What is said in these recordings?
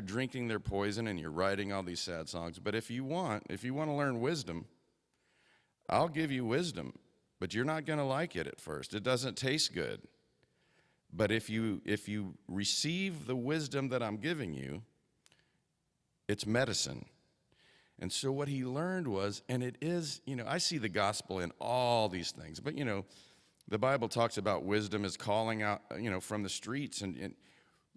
drinking their poison and you're writing all these sad songs. But if you want to learn wisdom, I'll give you wisdom, but you're not going to like it at first. It doesn't taste good. But if you receive the wisdom that I'm giving you, it's medicine. And so what he learned was, and it is, I see the gospel in all these things. But, the Bible talks about wisdom is calling out, from the streets, and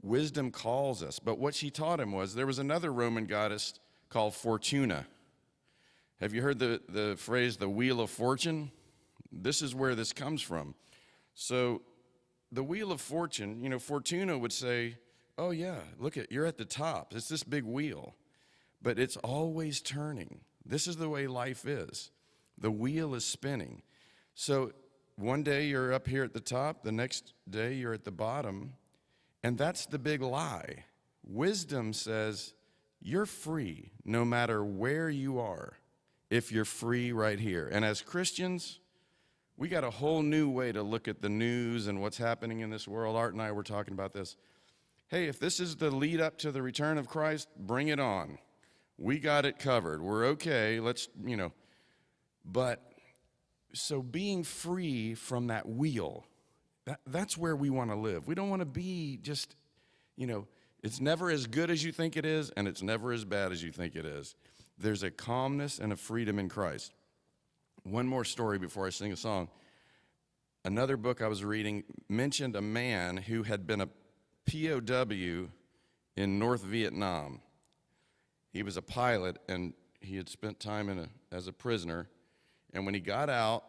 wisdom calls us. But what she taught him was, there was another Roman goddess called Fortuna. Have you heard the phrase, the wheel of fortune? This is where this comes from. So the wheel of fortune, Fortuna would say, oh yeah, look, you're at the top. It's this big wheel. But it's always turning. This is the way life is. The wheel is spinning. So one day you're up here at the top, the next day you're at the bottom, and that's the big lie. Wisdom says you're free no matter where you are, if you're free right here. And as Christians, we got a whole new way to look at the news and what's happening in this world. Art and I were talking about this. Hey, if this is the lead up to the return of Christ, bring it on. We got it covered. We're okay. Let's, But so being free from that wheel, that's where we want to live. We don't want to be just, it's never as good as you think it is, and it's never as bad as you think it is. There's a calmness and a freedom in Christ. One more story before I sing a song. Another book I was reading mentioned a man who had been a POW in North Vietnam. He was a pilot, and he had spent time as a prisoner. And when he got out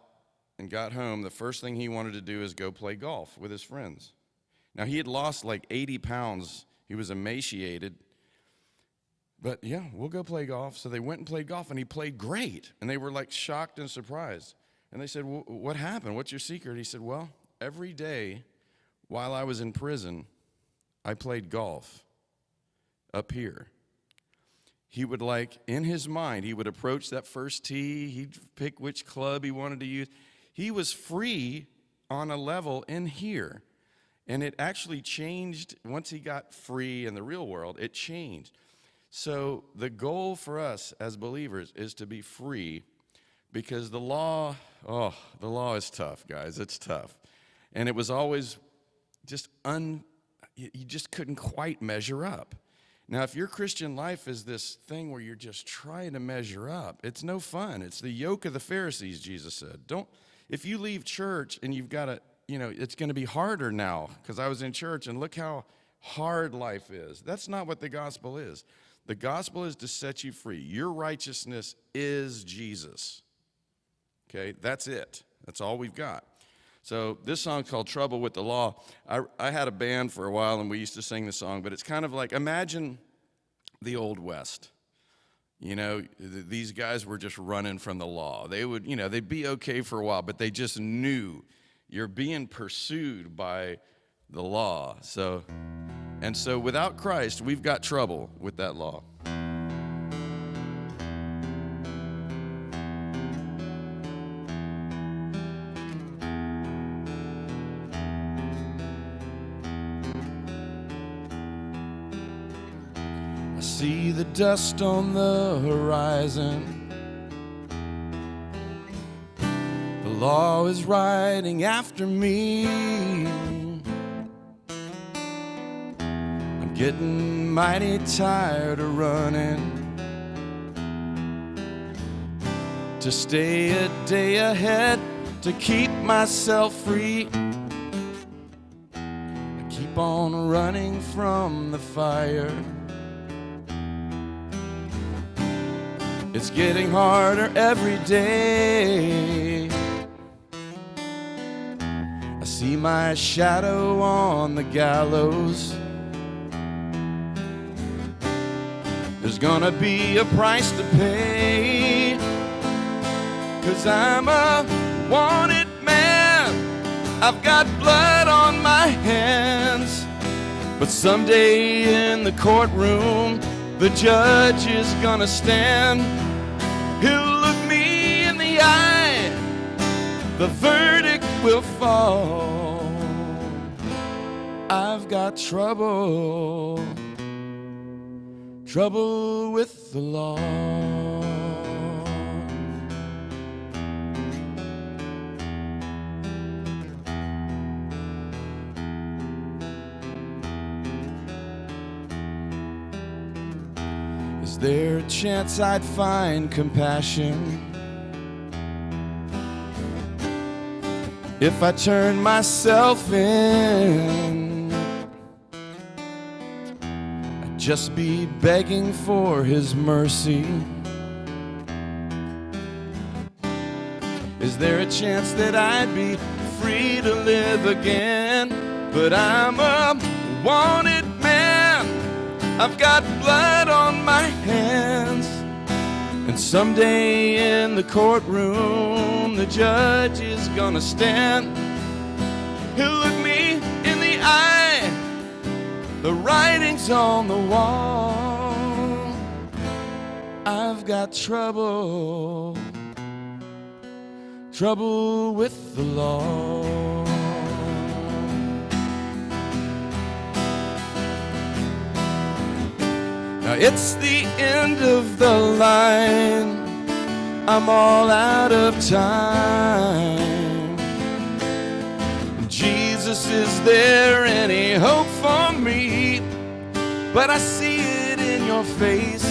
and got home, the first thing he wanted to do is go play golf with his friends. Now, he had lost like 80 pounds. He was emaciated. But, yeah, we'll go play golf. So they went and played golf, and he played great. And they were, like, shocked and surprised. And they said, well, what happened? What's your secret? He said, well, every day while I was in prison, I played golf up here. He would, in his mind, he would approach that first tee. He'd pick which club he wanted to use. He was free on a level in here. And it actually changed once he got free in the real world. It changed. So the goal for us as believers is to be free, because the law is tough, guys. It's tough. And it was always just you just couldn't quite measure up. Now, if your Christian life is this thing where you're just trying to measure up, it's no fun. It's the yoke of the Pharisees, Jesus said. If you leave church and you've got to, it's going to be harder now, because I was in church and look how hard life is. That's not what the gospel is. The gospel is to set you free. Your righteousness is Jesus. Okay, that's it. That's all we've got. So this song's called Trouble with the Law. I had a band for a while, and we used to sing the song, but it's kind of like, imagine the Old West. These guys were just running from the law. They would, they'd be okay for a while, but they just knew you're being pursued by the law. So without Christ, we've got trouble with that law. See the dust on the horizon. The law is riding after me. I'm getting mighty tired of running to stay a day ahead, to keep myself free. I keep on running from the fire. It's getting harder every day. I see my shadow on the gallows. There's gonna be a price to pay, 'cause I'm a wanted man. I've got blood on my hands. But someday in the courtroom, the judge is gonna stand. He'll look me in the eye. The verdict will fall. I've got trouble trouble with the law. Is there a chance I'd find compassion if I turn myself in? I'd just be begging for His mercy. Is there a chance that I'd be free to live again? But I'm a wanted man, I've got blood on my hands, and someday in the courtroom the judge is gonna stand. He'll look me in the eye, the writing's on the wall. I've got trouble with the law. Now it's the end of the line, I'm all out of time. Jesus, is there any hope for me? But I see it in your face,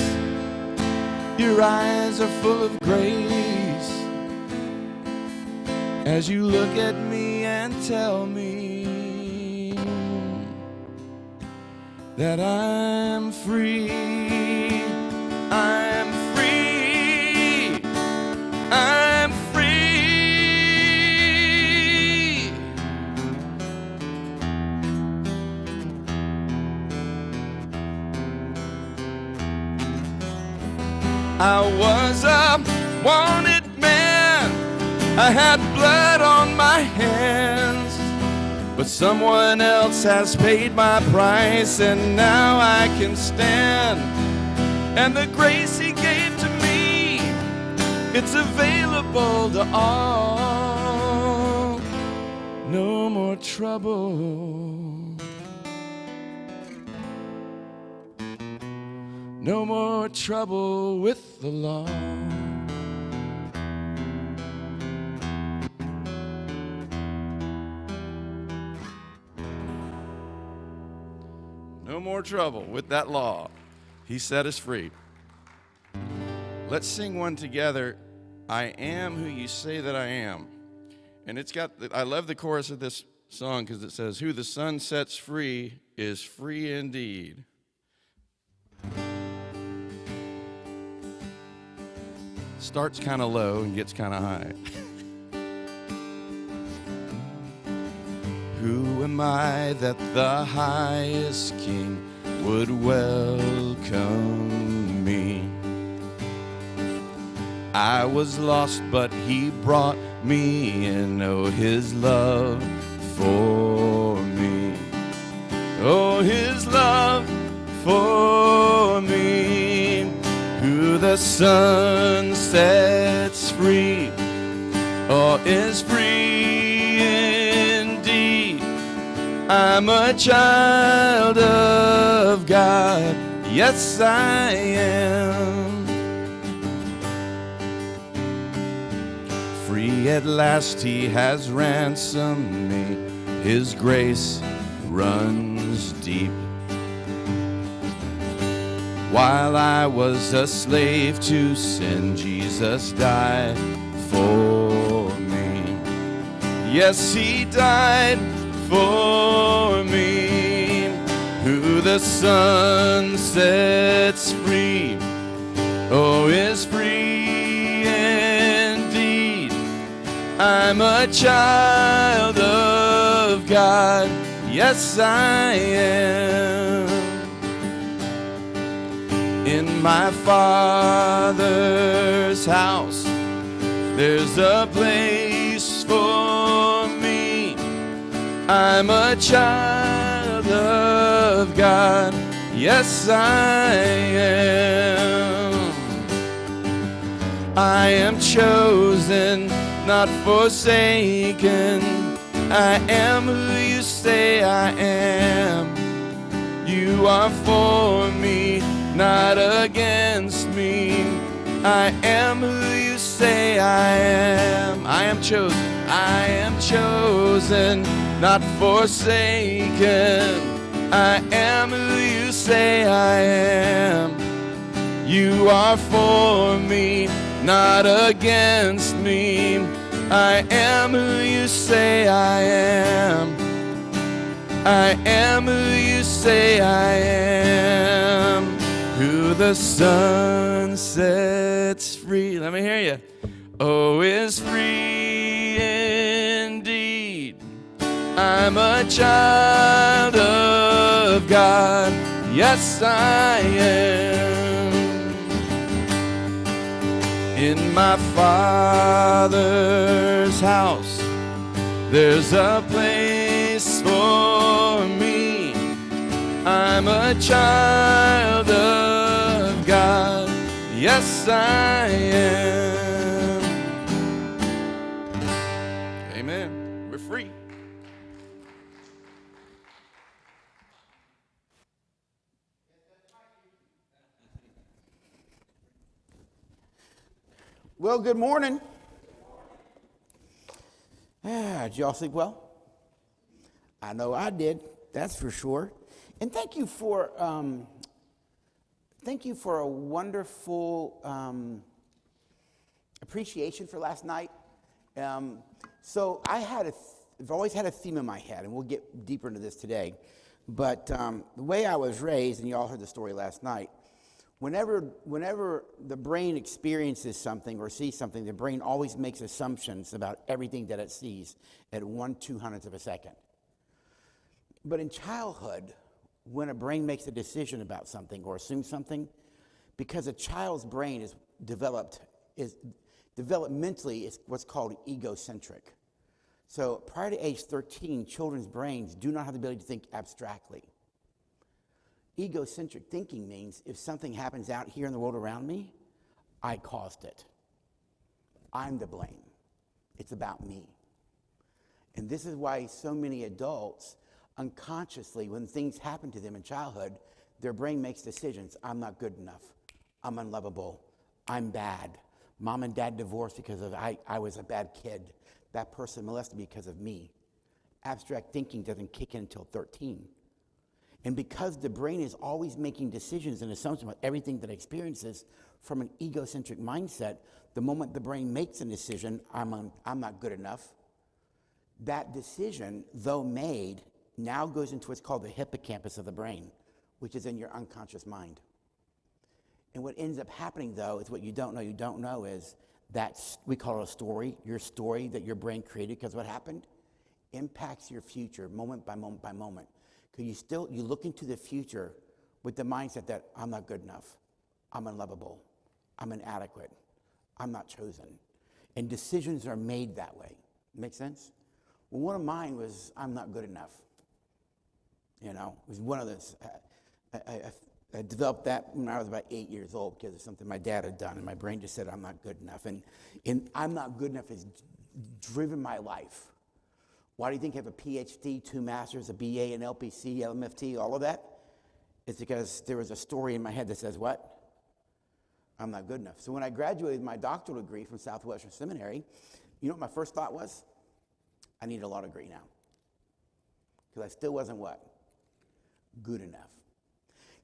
your eyes are full of grace, as you look at me and tell me that I'm free, I'm free, I'm free. I was a wanted man, I had blood on my hands, but someone else has paid my price, and now I can stand. And the grace He gave to me, it's available to all. No more trouble, no more trouble with the law. No more trouble with that law. He set us free. Let's sing one together. I am who you say that I am. And it's got, I love the chorus of this song because it says, who the Son sets free is free indeed. Starts kind of low and gets kind of high. Who am I that the highest King would welcome me? I was lost, but He brought me in. Oh, His love for me. Oh, His love for me. Who the Son sets free, oh, is free. I'm a child of God, yes I am. Free at last He has ransomed me, His grace runs deep. While I was a slave to sin, Jesus died for me. Yes, He died for me. Who the Son sets free, oh, is free indeed. I'm a child of God, yes I am. In my Father's house there's a place for me. I'm a child of God, yes I am. I am chosen, not forsaken. I am who you say I am. You are for me, not against me. I am who you say I am. I am chosen. I am chosen, not forsaken. I am who you say I am. You are for me, not against me. I am who you say I am. I am who you say I am. Who the sun sets free. Let me hear you. Oh, is free indeed. I'm a child of God. Yes, I am. In my Father's house, there's a place for me. I'm a child of God. Yes, I am. Amen. We're free. Well, good morning. Did y'all sleep well? I know I did. That's for sure. And thank you for a wonderful appreciation for last night. So I've always had a theme in my head, and we'll get deeper into this today. But the way I was raised, and you all heard the story last night, whenever the brain experiences something or sees something, the brain always makes assumptions about everything that it sees at 1/200th of a second. But in childhood, when a brain makes a decision about something or assumes something, because a child's brain is developmentally is what's called egocentric. So prior to age 13, children's brains do not have the ability to think abstractly. Egocentric thinking means if something happens out here in the world around me, I caused it. I'm to blame. It's about me. And this is why so many adults, unconsciously, when things happen to them in childhood, their brain makes decisions. I'm not good enough. I'm unlovable. I'm bad. Mom and dad divorced because of I was a bad kid. That person molested me because of me. Abstract thinking doesn't kick in until 13. And because the brain is always making decisions and assumptions about everything that it experiences from an egocentric mindset, the moment the brain makes a decision, I'm not good enough, that decision, though made, now goes into what's called the hippocampus of the brain, which is in your unconscious mind. And what ends up happening, though, is what you don't know is that we call it a story, your story that your brain created, because what happened impacts your future moment by moment by moment. Because you look into the future with the mindset that I'm not good enough, I'm unlovable, I'm inadequate, I'm not chosen. And decisions are made that way. Make sense? Well, one of mine was I'm not good enough. You know, it was one of those. I developed that when I was about 8 years old because of something my dad had done, and my brain just said I'm not good enough. And I'm not good enough has driven my life. Why do you think I have a PhD, 2 masters, a BA, an LPC, LMFT, all of that? It's because there was a story in my head that says what? I'm not good enough. So when I graduated my doctoral degree from Southwestern Seminary, you know what my first thought was? I need a law degree now. Because I still wasn't what? Good enough.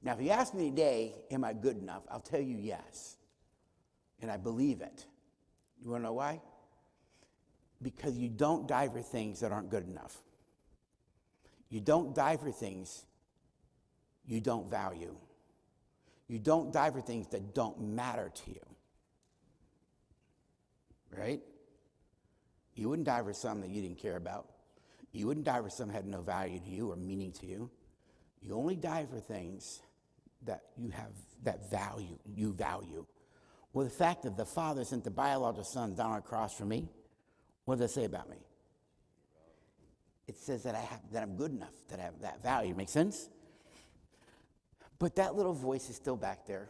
Now, if you ask me today, am I good enough? I'll tell you yes. And I believe it. You want to know why? Because you don't die for things that aren't good enough. You don't die for things you don't value. You don't die for things that don't matter to you. Right? You wouldn't die for something that you didn't care about. You wouldn't die for something that had no value to you or meaning to you. You only die for things that you have, that you value. Well, the fact that the Father sent the biological Son down on a cross for me, what does it say about me? It says that I'm good enough, that I have that value. Make sense? But that little voice is still back there.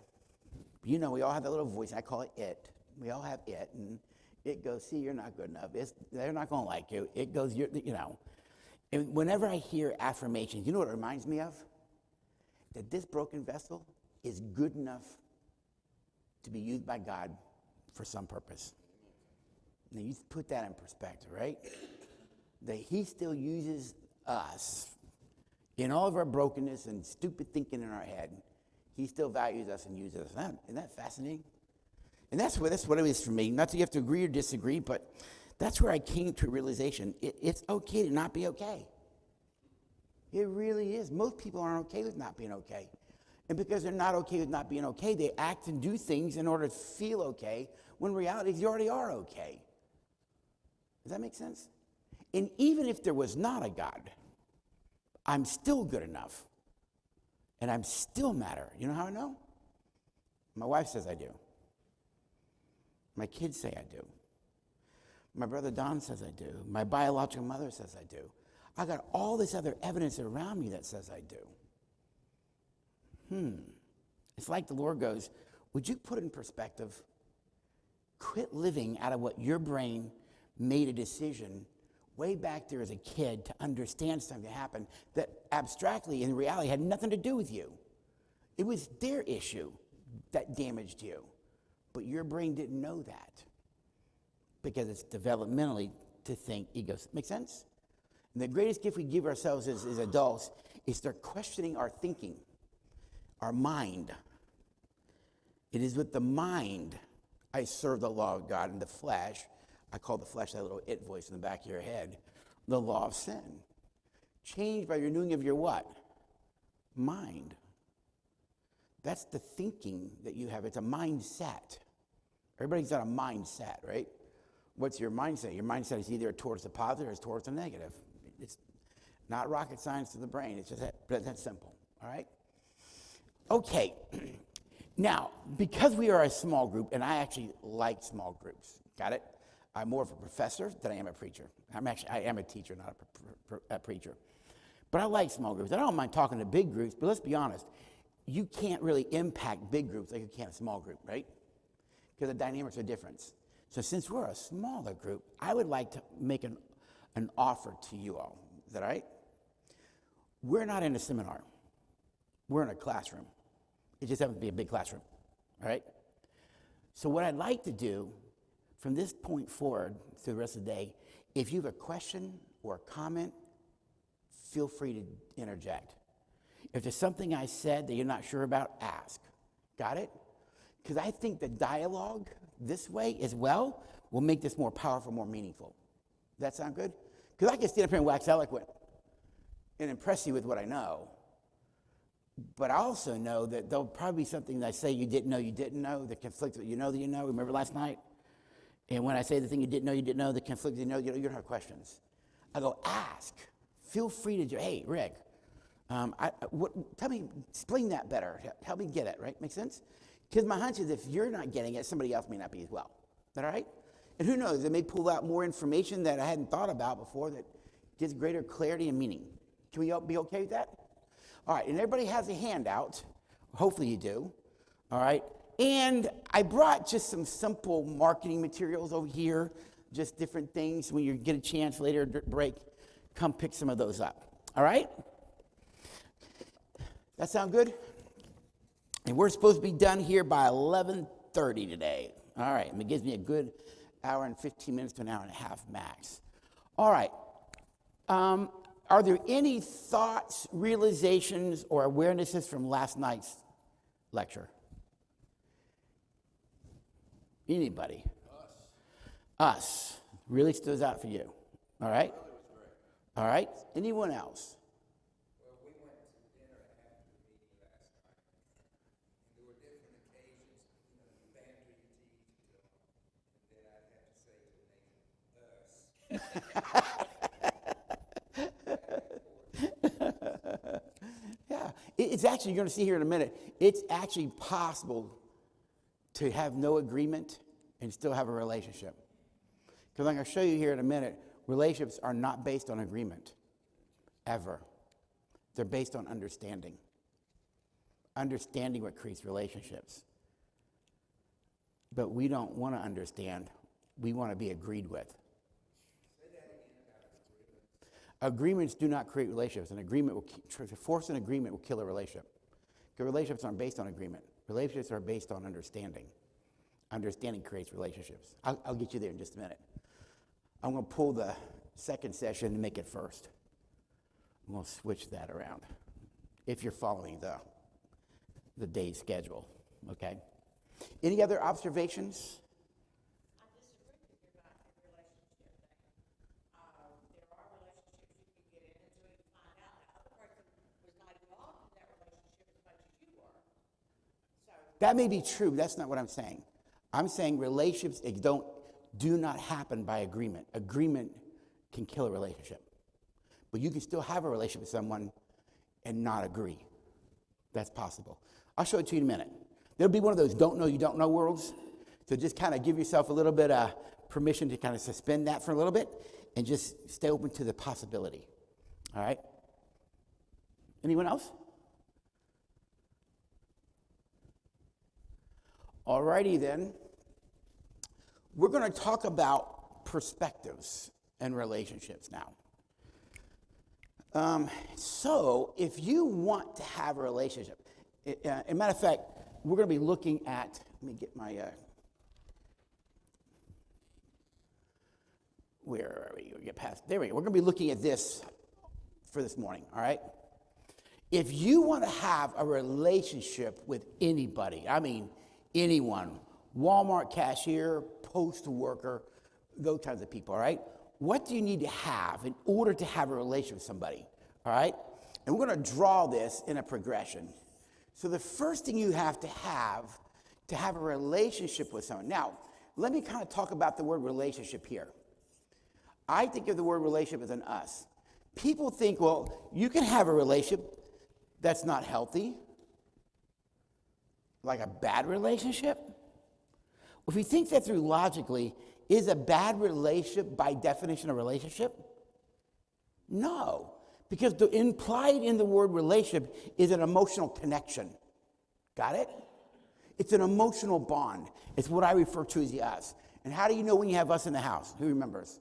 You know, we all have that little voice. I call it it. We all have it, and it goes, see, you're not good enough. They're not going to like you. It goes, you know. And whenever I hear affirmations, you know what it reminds me of? That this broken vessel is good enough to be used by God for some purpose. Now you put that in perspective, right? That he still uses us in all of our brokenness and stupid thinking in our head. He still values us and uses us. Isn't that fascinating? And that's what it is for me. Not that you have to agree or disagree, but that's where I came to a realization. It's okay to not be okay. It really is. Most people aren't okay with not being okay. And because they're not okay with not being okay, they act and do things in order to feel okay, when in reality you already are okay. Does that make sense? And even if there was not a God, I'm still good enough. And I'm still matter. You know how I know? My wife says I do. My kids say I do. My brother Don says I do. My biological mother says I do. I got all this other evidence around me that says I do. It's like the Lord goes, would you put it in perspective? Quit living out of what your brain made a decision way back there as a kid to understand something happened that abstractly in reality had nothing to do with you. It was their issue that damaged you. But your brain didn't know that because it's developmentally to think egos. Make sense? And the greatest gift we give ourselves as adults is start questioning our thinking, our mind. It is with the mind I serve the law of God. In the flesh, I call the flesh that little it voice in the back of your head, the law of sin. Changed by renewing of your what? Mind. That's the thinking that you have. It's a mindset. Everybody's got a mindset, right? What's your mindset? Your mindset is either towards the positive or it's towards the negative. It's not rocket science to the brain. It's just that simple, all right? Okay. Now, because we are a small group, and I actually like small groups, got it? I'm more of a professor than I am a preacher. I am a teacher, not a preacher. But I like small groups. I don't mind talking to big groups, but let's be honest. You can't really impact big groups like you can a small group, right? Because the dynamics are different. So since we're a smaller group, I would like to make an offer to you all. Is that all right? We're not in a seminar. We're in a classroom. It just happens to be a big classroom, all right? So what I'd like to do from this point forward through the rest of the day, if you have a question or a comment, feel free to interject. If there's something I said that you're not sure about, ask. Got it? Because I think the dialogue this way as well will make this more powerful, more meaningful. Does that sound good? Because I can stand up here and wax eloquent and impress you with what I know. But I also know that there'll probably be something that I say you didn't know, that conflicts with you know that you know. Remember last night? And when I say the thing you didn't know, the conflict you don't have questions. I go, ask. Feel free to, hey, Rick, tell me, explain that better. Help me get it, right? Make sense? Because my hunch is if you're not getting it, somebody else may not be as well. Is that all right? And who knows, they may pull out more information that I hadn't thought about before that gives greater clarity and meaning. Can we all be okay with that? All right, and everybody has a handout. Hopefully you do. All right? And I brought just some simple marketing materials over here, just different things. When you get a chance later, break, come pick some of those up. All right? That sound good? And we're supposed to be done here by 11:30 today. All right, and it gives me a good hour and 15 minutes to an hour and a half max. All right. Are there any thoughts, realizations, or awarenesses from last night's lecture? Anybody? Us. Really stood out for you. All right? All right. Anyone else? Well, we went to dinner after the meeting last night, and there were different occasions, the banter you teased, and then I'd have to say to Nathan, us. Yeah. It's actually, you're going to see here in a minute, it's actually possible to have no agreement and still have a relationship. Because I'm going to show you here in a minute, relationships are not based on agreement, ever. They're based on understanding. Understanding what creates relationships. But we don't want to understand. We want to be agreed with. Say that again about agreements. Agreements do not create relationships. An agreement will to force an agreement will kill a relationship. Because relationships aren't based on agreement. Relationships are based on understanding. Understanding creates relationships. I'll get you there in just a minute. I'm going to pull the second session and make it first. I'm going to switch that around. If you're following the day schedule, okay? Any other observations? I disagree with you about the relationship thing. There are relationships you can get in until you find out the other person was not involved in that relationship as much as you were. So That may be true. That's not what I'm saying. I'm saying relationships do not happen by agreement. Agreement can kill a relationship. But you can still have a relationship with someone and not agree. That's possible. I'll show it to you in a minute. There'll be one of those don't know you don't know worlds. So just kind of give yourself a little bit of permission to kind of suspend that for a little bit and just stay open to the possibility. All right? Anyone else? Alrighty then. We're going to talk about perspectives and relationships now. So if you want to have a relationship, as a matter of fact, we're going to be looking at, let me get my, where are we? We'll get past, there we go. We're going to be looking at this for this morning, all right? If you want to have a relationship with anybody, I mean anyone, Walmart cashier, postal worker, those kinds of people, all right? What do you need to have in order to have a relationship with somebody, all right? And we're going to draw this in a progression. So the first thing you have to have a relationship with someone. Now, let me kind of talk about the word relationship here. I think of the word relationship as an us. People think, well, you can have a relationship that's not healthy, like a bad relationship. If you think that through logically, is a bad relationship by definition a relationship? No, because the implied in the word relationship is an emotional connection. Got it? It's an emotional bond. It's what I refer to as the us. And how do you know when you have us in the house? Who remembers?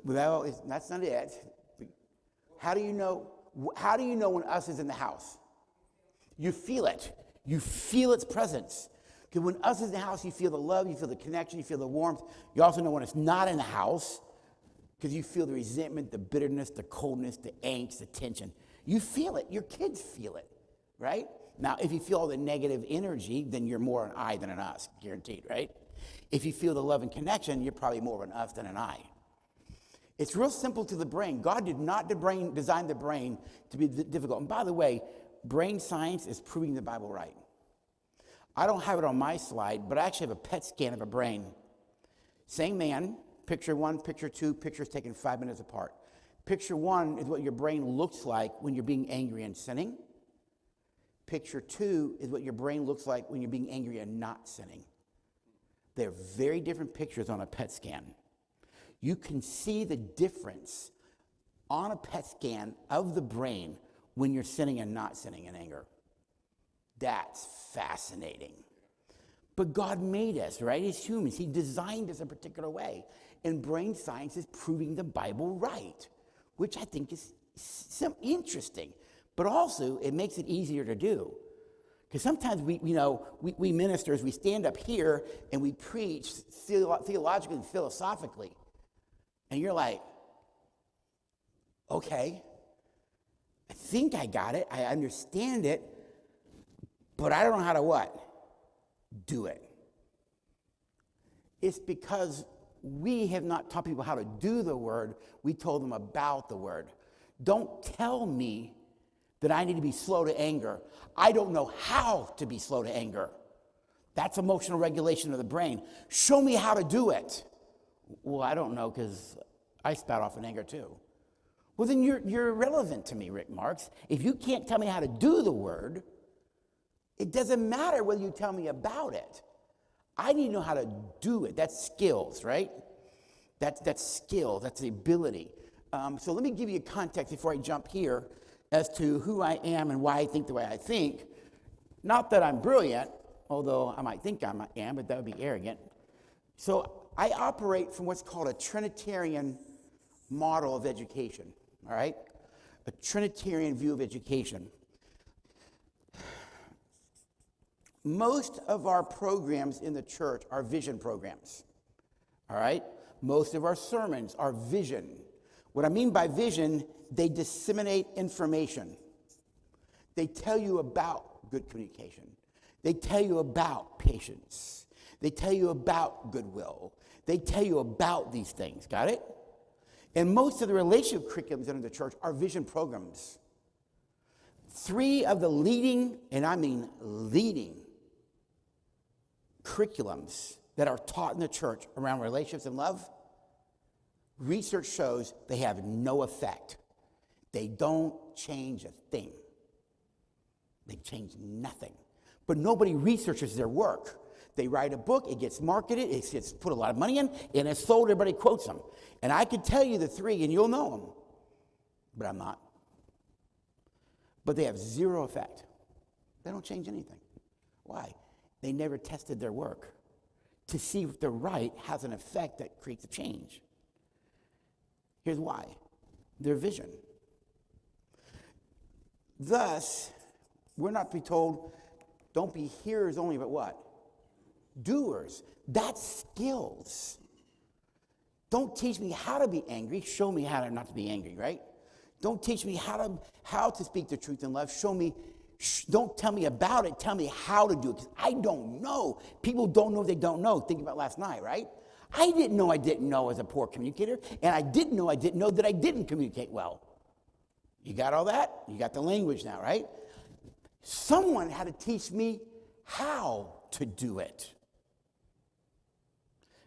Well, that's not it. How do you know when us is in the house? You feel it. You feel its presence. Because when us is in the house, you feel the love, you feel the connection, you feel the warmth. You also know when it's not in the house, because you feel the resentment, the bitterness, the coldness, the angst, the tension. You feel it. Your kids feel it, right? Now, if you feel all the negative energy, then you're more an I than an us, guaranteed, right? If you feel the love and connection, you're probably more of an us than an I. It's real simple to the brain. God did not design the brain to be difficult. And by the way, brain science is proving the Bible right. I don't have it on my slide, but I actually have a PET scan of a brain. Same man, picture one, picture two, pictures taken 5 minutes apart. Picture one is what your brain looks like when you're being angry and sinning. Picture two is what your brain looks like when you're being angry and not sinning. They're very different pictures on a PET scan. You can see the difference on a PET scan of the brain when you're sinning and not sinning in anger. That's fascinating. But God made us, right, as humans. He designed us a particular way. And brain science is proving the Bible right, which I think is interesting. But also, it makes it easier to do. Because sometimes we ministers, we stand up here and we preach theologically and philosophically. And you're like, okay, I think I got it. I understand it. But I don't know how to what? Do it. It's because we have not taught people how to do the word. We told them about the word. Don't tell me that I need to be slow to anger. I don't know how to be slow to anger. That's emotional regulation of the brain. Show me how to do it. Well, I don't know because I spout off in anger too. Well, then you're irrelevant to me, Rick Marks. If you can't tell me how to do the word, it doesn't matter whether you tell me about it. I need to know how to do it. That's skills, right? That's skill. That's the ability. So let me give you a context before I jump here as to who I am and why I think the way I think. Not that I'm brilliant, although I might think I am, but that would be arrogant. So I operate from what's called a Trinitarian model of education, all right? a Trinitarian view of education. Most of our programs in the church are vision programs, all right? Most of our sermons are vision. What I mean by vision, they disseminate information. They tell you about good communication. They tell you about patience. They tell you about goodwill. They tell you about these things, got it? And most of the relationship curriculums in the church are vision programs. 3 of the leading, and I mean leading, curriculums that are taught in the church around relationships and love, research shows they have no effect. They don't change a thing. They change nothing. But nobody researches their work. They write a book, it gets marketed, it gets put a lot of money in, and it's sold, everybody quotes them. And I could tell you the 3, and you'll know them, but I'm not. But they have 0 effect. They don't change anything. Why? They never tested their work to see if the right has an effect that creates a change. Here's why. Their vision. Thus, we're not to be told, don't be hearers only, but what? Doers. That's skills. Don't teach me how to be angry. Show me how to not to be angry, right? Don't teach me how to speak the truth in love. Show me. Don't tell me about it. Tell me how to do it. Because I don't know. People don't know what they don't know. Think about last night, right? I didn't know as a poor communicator. And I didn't know that I didn't communicate well. You got all that? You got the language now, right? Someone had to teach me how to do it.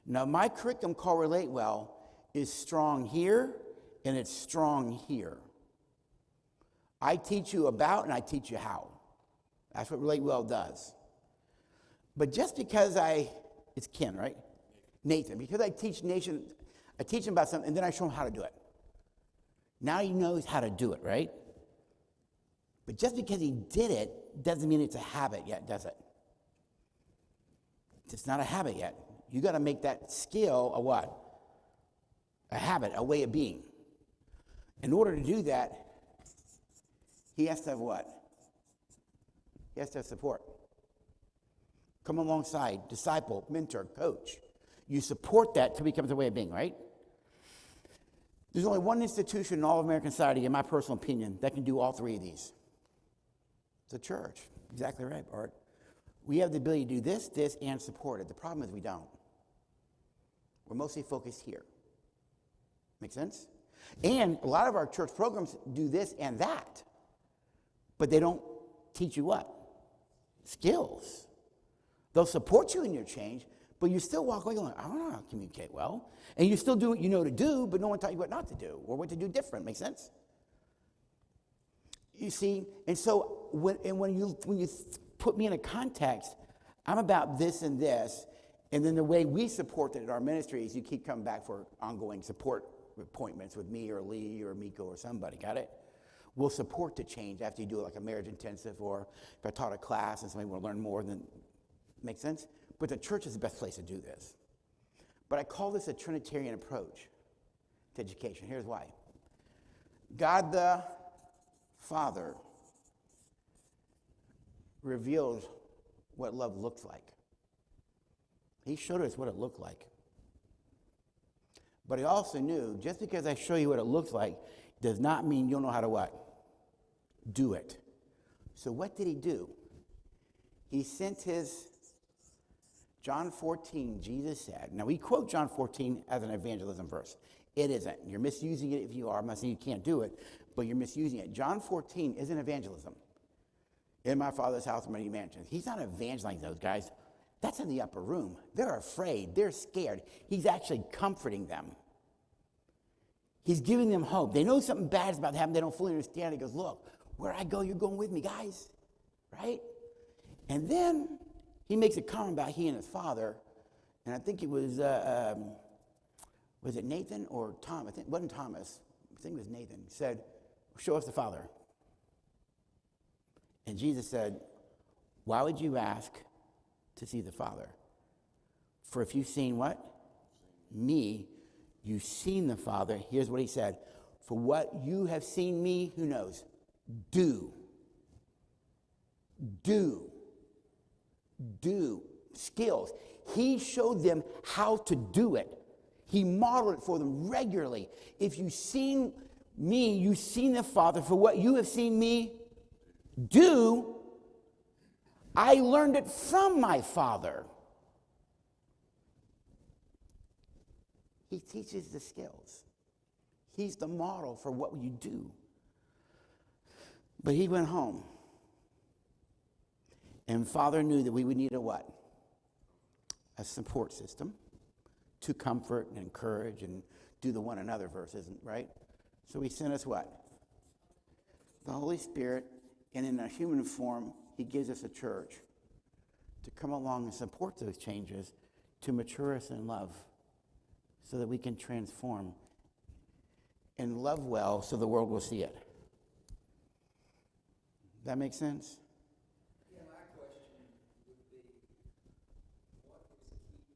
Now, my curriculum called Relate Well is strong here and it's strong here. I teach you about and I teach you how. That's what Relate Well does. But just because it's Ken, right? Nathan. Because I teach him about something and then I show him how to do it. Now he knows how to do it, right? But just because he did it doesn't mean it's a habit yet, does it? It's not a habit yet. You got to make that skill a what? A habit, a way of being. In order to do that, he has to have what? He has to have support. Come alongside, disciple, mentor, coach. You support that till it becomes a way of being, right? There's only one institution in all of American society, in my personal opinion, that can do all 3 of these. It's the church. Exactly right, Art. We have the ability to do this, and support it. The problem is we don't. We're mostly focused here. Make sense? And a lot of our church programs do this and that. But they don't teach you what? Skills. They'll support you in your change, but you still walk away going, I don't know how to communicate well. And you still do what you know to do, but no one taught you what not to do or what to do different. Make sense? You see, and so when you put me in a context, I'm about this and this, and then the way we support it at our ministry is you keep coming back for ongoing support appointments with me or Lee or Miko or somebody, got it? We'll support the change after you do like a marriage intensive, or if I taught a class and somebody will learn more, then make sense? But the church is the best place to do this. But I call this a Trinitarian approach to education. Here's why. God the Father revealed what love looks like. He showed us what it looked like. But he also knew, just because I show you what it looks like, does not mean you'll know how to what? Do it. So what did he do? He sent his, John 14, Jesus said. Now we quote John 14 as an evangelism verse. It isn't. You're misusing it if you are. I'm not saying you can't do it, but you're misusing it. John 14 isn't evangelism. In my Father's house are many mansions. He's not evangelizing those guys. That's in the upper room. They're afraid. They're scared. He's actually comforting them. He's giving them hope. They know something bad is about to happen. They don't fully understand. He goes, look, where I go, you're going with me, guys. Right? And then he makes a comment about he and his father. And I think it was it Nathan or Tom? I think it wasn't Thomas. I think it was Nathan. He said, show us the Father. And Jesus said, why would you ask to see the Father? For if you've seen what? Me, you've seen the Father. Here's what he said. for what you have seen me, who knows, do. Do. Skills. He showed them how to do it. He modeled it for them regularly. If you've seen me, you've seen the Father. For what you have seen me do, I learned it from my Father. He teaches the skills. He's the model for what you do. But he went home. And Father knew that we would need a what? A support system to comfort and encourage and do the one another verses, right? So he sent us what? The Holy Spirit, and in a human form, he gives us a church to come along and support those changes, to mature us in love, so that we can transform and love well so the world will see it. That make sense? Yeah, my question would be, what is keep,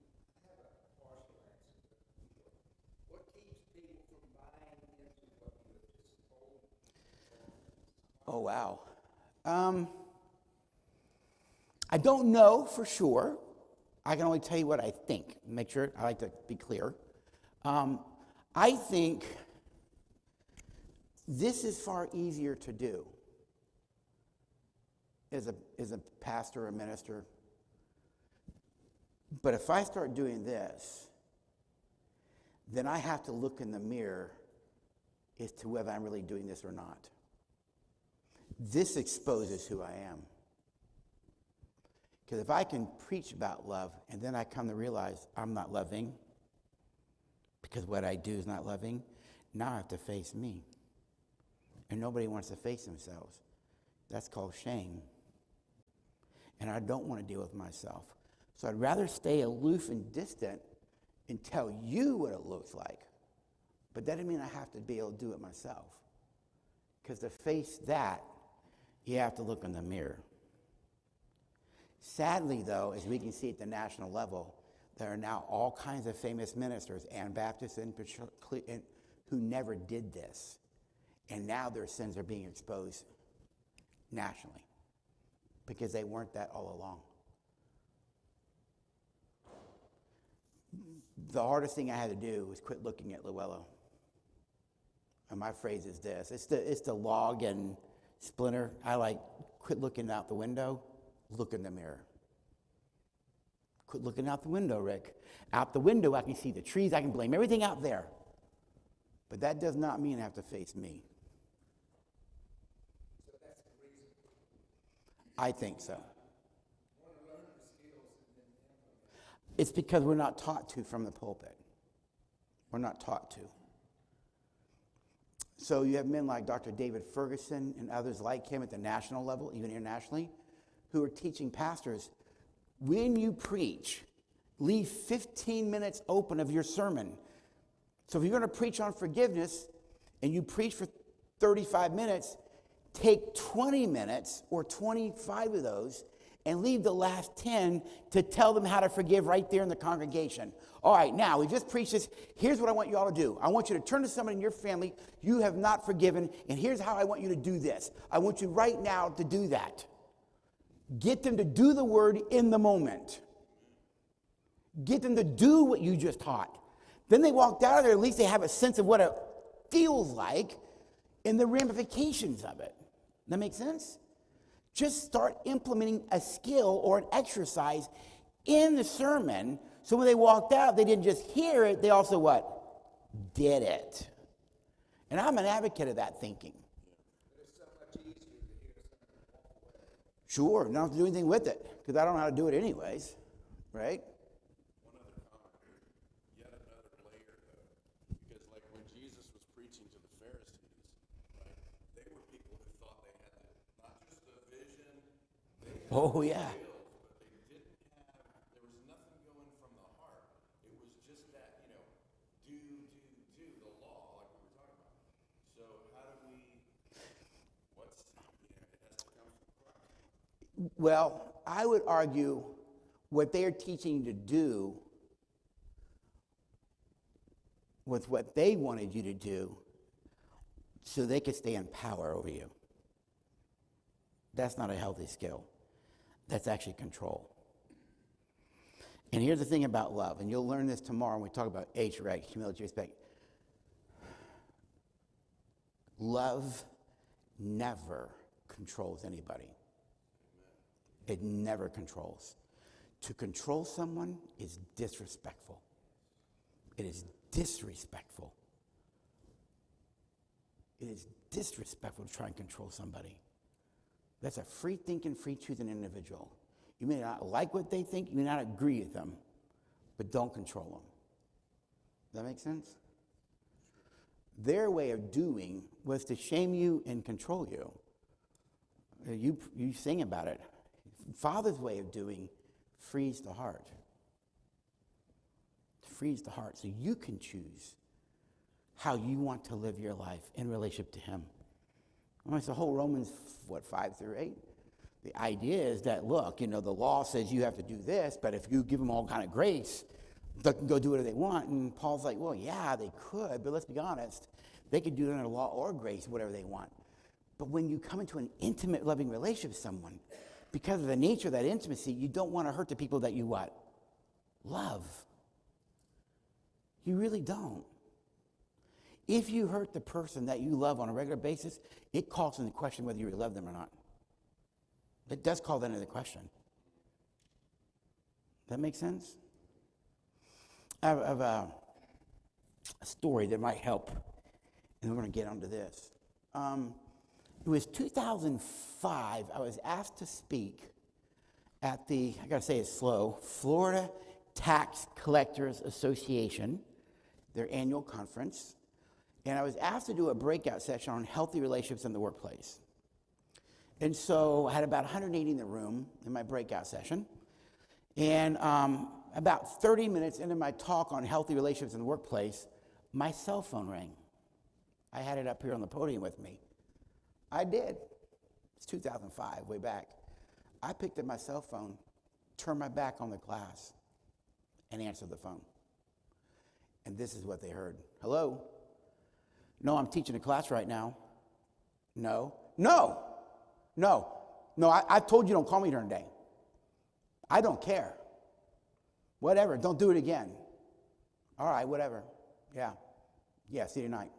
I have a partial answer, but what keeps people from buying into what you have just told? Oh, wow. I don't know for sure. I can only tell you what I think. Make sure, I like to be clear. I think this is far easier to do as a pastor or minister. But if I start doing this, then I have to look in the mirror as to whether I'm really doing this or not. This exposes who I am. Because if I can preach about love and then I come to realize I'm not loving because what I do is not loving, now I have to face me. And nobody wants to face themselves. That's called shame. And I don't want to deal with myself. So I'd rather stay aloof and distant and tell you what it looks like. But that doesn't mean I have to be able to do it myself. Because to face that, you have to look in the mirror. Sadly, though, as we can see at the national level, there are now all kinds of famous ministers, Anabaptists and who never did this. And now their sins are being exposed nationally because they weren't that all along. The hardest thing I had to do was quit looking at Llewellyn. And my phrase is this. It's the log and splinter. I like quit looking out the window, look in the mirror. Quit looking out the window, Rick. Out the window, I can see the trees. I can blame everything out there. But that does not mean I have to face me. So that's the reason. I think so. Want to learn the skills and then implement. It's because we're not taught to from the pulpit. We're not taught to. So you have men like Dr. David Ferguson and others like him at the national level, even internationally, who are teaching pastors, when you preach, leave 15 minutes open of your sermon. So if you're going to preach on forgiveness and you preach for 35 minutes, take 20 minutes or 25 of those and leave the last 10 to tell them how to forgive right there in the congregation. All right, now we just preached this. Here's what I want you all to do. I want you to turn to somebody in your family you have not forgiven, and here's how I want you to do this. I want you right now to do that. Get them to do the word in the moment. Get them to do what you just taught. Then they walked out of there, at least they have a sense of what it feels like and the ramifications of it. That make sense? Just start implementing a skill or an exercise in the sermon so when they walked out, they didn't just hear it, they also what? Did it. And I'm an advocate of that thinking. But it's so much easier to hear something and walk away. Sure, don't have to do anything with it because I don't know how to do it anyways, right? One other comment here, yet another layer though, because like when Jesus was preaching to the Pharisees, right, they were people who thought they had not just a vision, they had Oh, yeah. skills, but they didn't have, there was nothing going from the heart. It was just that, do the law, like we were talking about. So how do we, it has to come from Christ. Well, I would argue what they are teaching you to do with what they wanted you to do so they could stay in power over you. That's not a healthy skill. That's actually control. And here's the thing about love, and you'll learn this tomorrow when we talk about H, right? Humility, respect. Love never controls anybody. It never controls. To control someone is disrespectful. It is disrespectful. It is disrespectful to try and control somebody. That's a free-thinking, free-choosing individual. You may not like what they think, you may not agree with them, but don't control them. Does that make sense? Their way of doing was to shame you and control you. You sing about it. Father's way of doing frees the heart. Frees the heart so you can choose how you want to live your life in relationship to him. Well, it's the whole Romans, 5 through 8. The idea is that, look, the law says you have to do this, but if you give them all kind of grace, they can go do whatever they want. And Paul's like, well, yeah, they could, but let's be honest. They could do it under law or grace, whatever they want. But when you come into an intimate, loving relationship with someone, because of the nature of that intimacy, you don't want to hurt the people that you what? Love. You really don't. If you hurt the person that you love on a regular basis, it calls into question whether you really love them or not. It does call that into question. That make sense? I have a story that might help, and we're going to get onto this. It was 2005. I was asked to speak at the, I got to say it slow, Florida Tax Collectors Association, their annual conference. And I was asked to do a breakout session on healthy relationships in the workplace. And so I had about 180 in the room in my breakout session. And about 30 minutes into my talk on healthy relationships in the workplace, my cell phone rang. I had it up here on the podium with me. I did. It's 2005, way back. I picked up my cell phone, turned my back on the class, and answered the phone. And this is what they heard. Hello? No, I'm teaching a class right now. No. I told you don't call me during the day. I don't care. Whatever, don't do it again. All right, whatever. Yeah, see you tonight.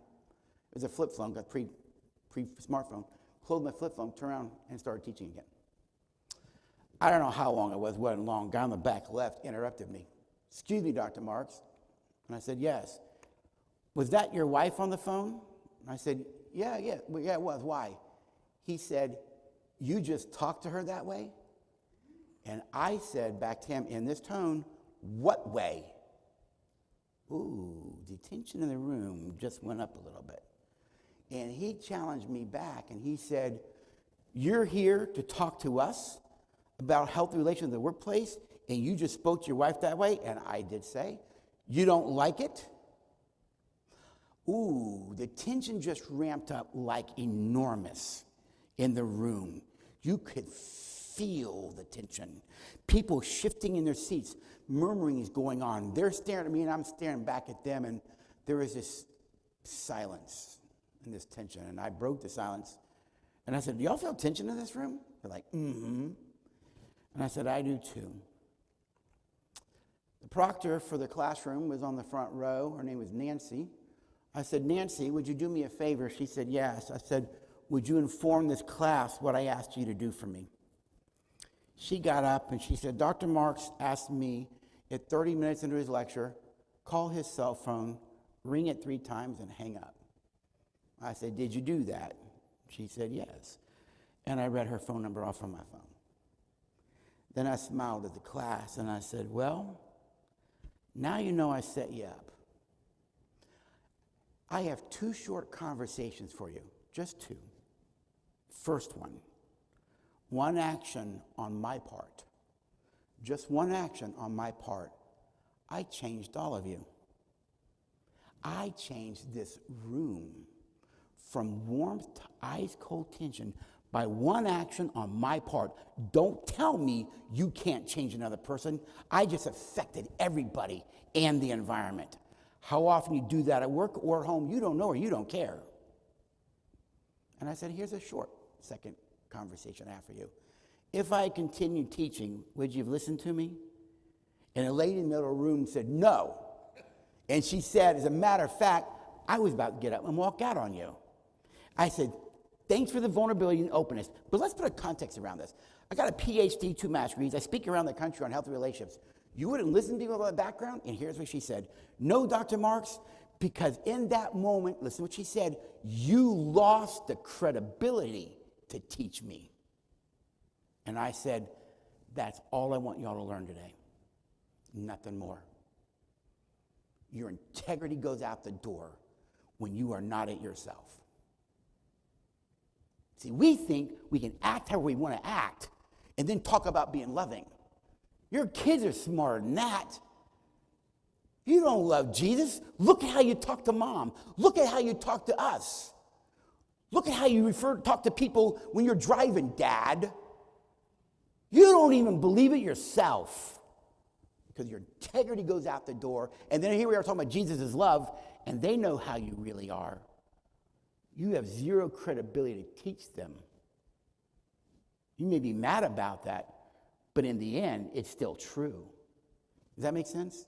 It was a flip phone, got pre-smartphone. Closed my flip phone, turned around, and started teaching again. I don't know how long it was, wasn't long. Guy on the back left, interrupted me. Excuse me, Dr. Marks. And I said, yes. Was that your wife on the phone? And I said, yeah, it was. Why? He said, you just talked to her that way? And I said back to him in this tone, what way? Ooh, the tension in the room just went up a little bit. And he challenged me back, and he said, you're here to talk to us about healthy relations in the workplace, and you just spoke to your wife that way? And I did say, you don't like it? Ooh, the tension just ramped up like enormous in the room. You could feel the tension. People shifting in their seats, murmuring is going on. They're staring at me, and I'm staring back at them, and there was this silence and this tension. And I broke the silence, and I said, do y'all feel tension in this room? They're like, mm-hmm. And I said, I do too. The proctor for the classroom was on the front row. Her name was Nancy. I said, Nancy, would you do me a favor? She said, yes. I said, would you inform this class what I asked you to do for me? She got up and she said, Dr. Marks asked me at 30 minutes into his lecture, call his cell phone, ring it 3 times, and hang up. I said, did you do that? She said, yes. And I read her phone number off on my phone. Then I smiled at the class and I said, well, now you know I set you up. I have 2 short conversations for you, just 2. First one action on my part, just one action on my part. I changed all of you. I changed this room from warmth to ice-cold tension by one action on my part. Don't tell me you can't change another person. I just affected everybody and the environment. How often you do that at work or at home, you don't know or you don't care. And I said, here's a short second conversation I have for you. If I continued teaching, would you have listened to me? And a lady in the middle of the room said, no. And she said, as a matter of fact, I was about to get up and walk out on you. I said, thanks for the vulnerability and openness, but let's put a context around this. I got a PhD, 2 master's degrees. I speak around the country on healthy relationships. You wouldn't listen to me with my background? And here's what she said. No, Dr. Marks, because in that moment, listen to what she said, you lost the credibility to teach me. And I said, that's all I want y'all to learn today. Nothing more. Your integrity goes out the door when you are not it yourself. See, we think we can act how we want to act and then talk about being loving. Your kids are smarter than that. You don't love Jesus. Look at how you talk to mom. Look at how you talk to us. Look at how you talk to people when you're driving, Dad. You don't even believe it yourself because your integrity goes out the door. And then here we are talking about Jesus' love, and they know how you really are. You have zero credibility to teach them. You may be mad about that, but in the end, it's still true. Does that make sense?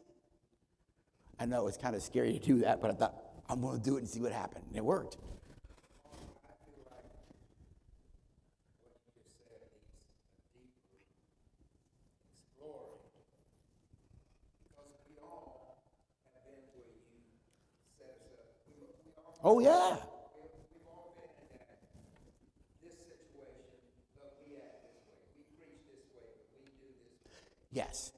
I know it's kind of scary to do that, but I thought, I'm going to do it and see what happened. And it worked. I feel like what you just said needs a deeper exploring, because we all have been where you set us up. We all, Oh, yeah. we've all been in that, this situation, but we act this way. We preach this way, but we do this way. Yes.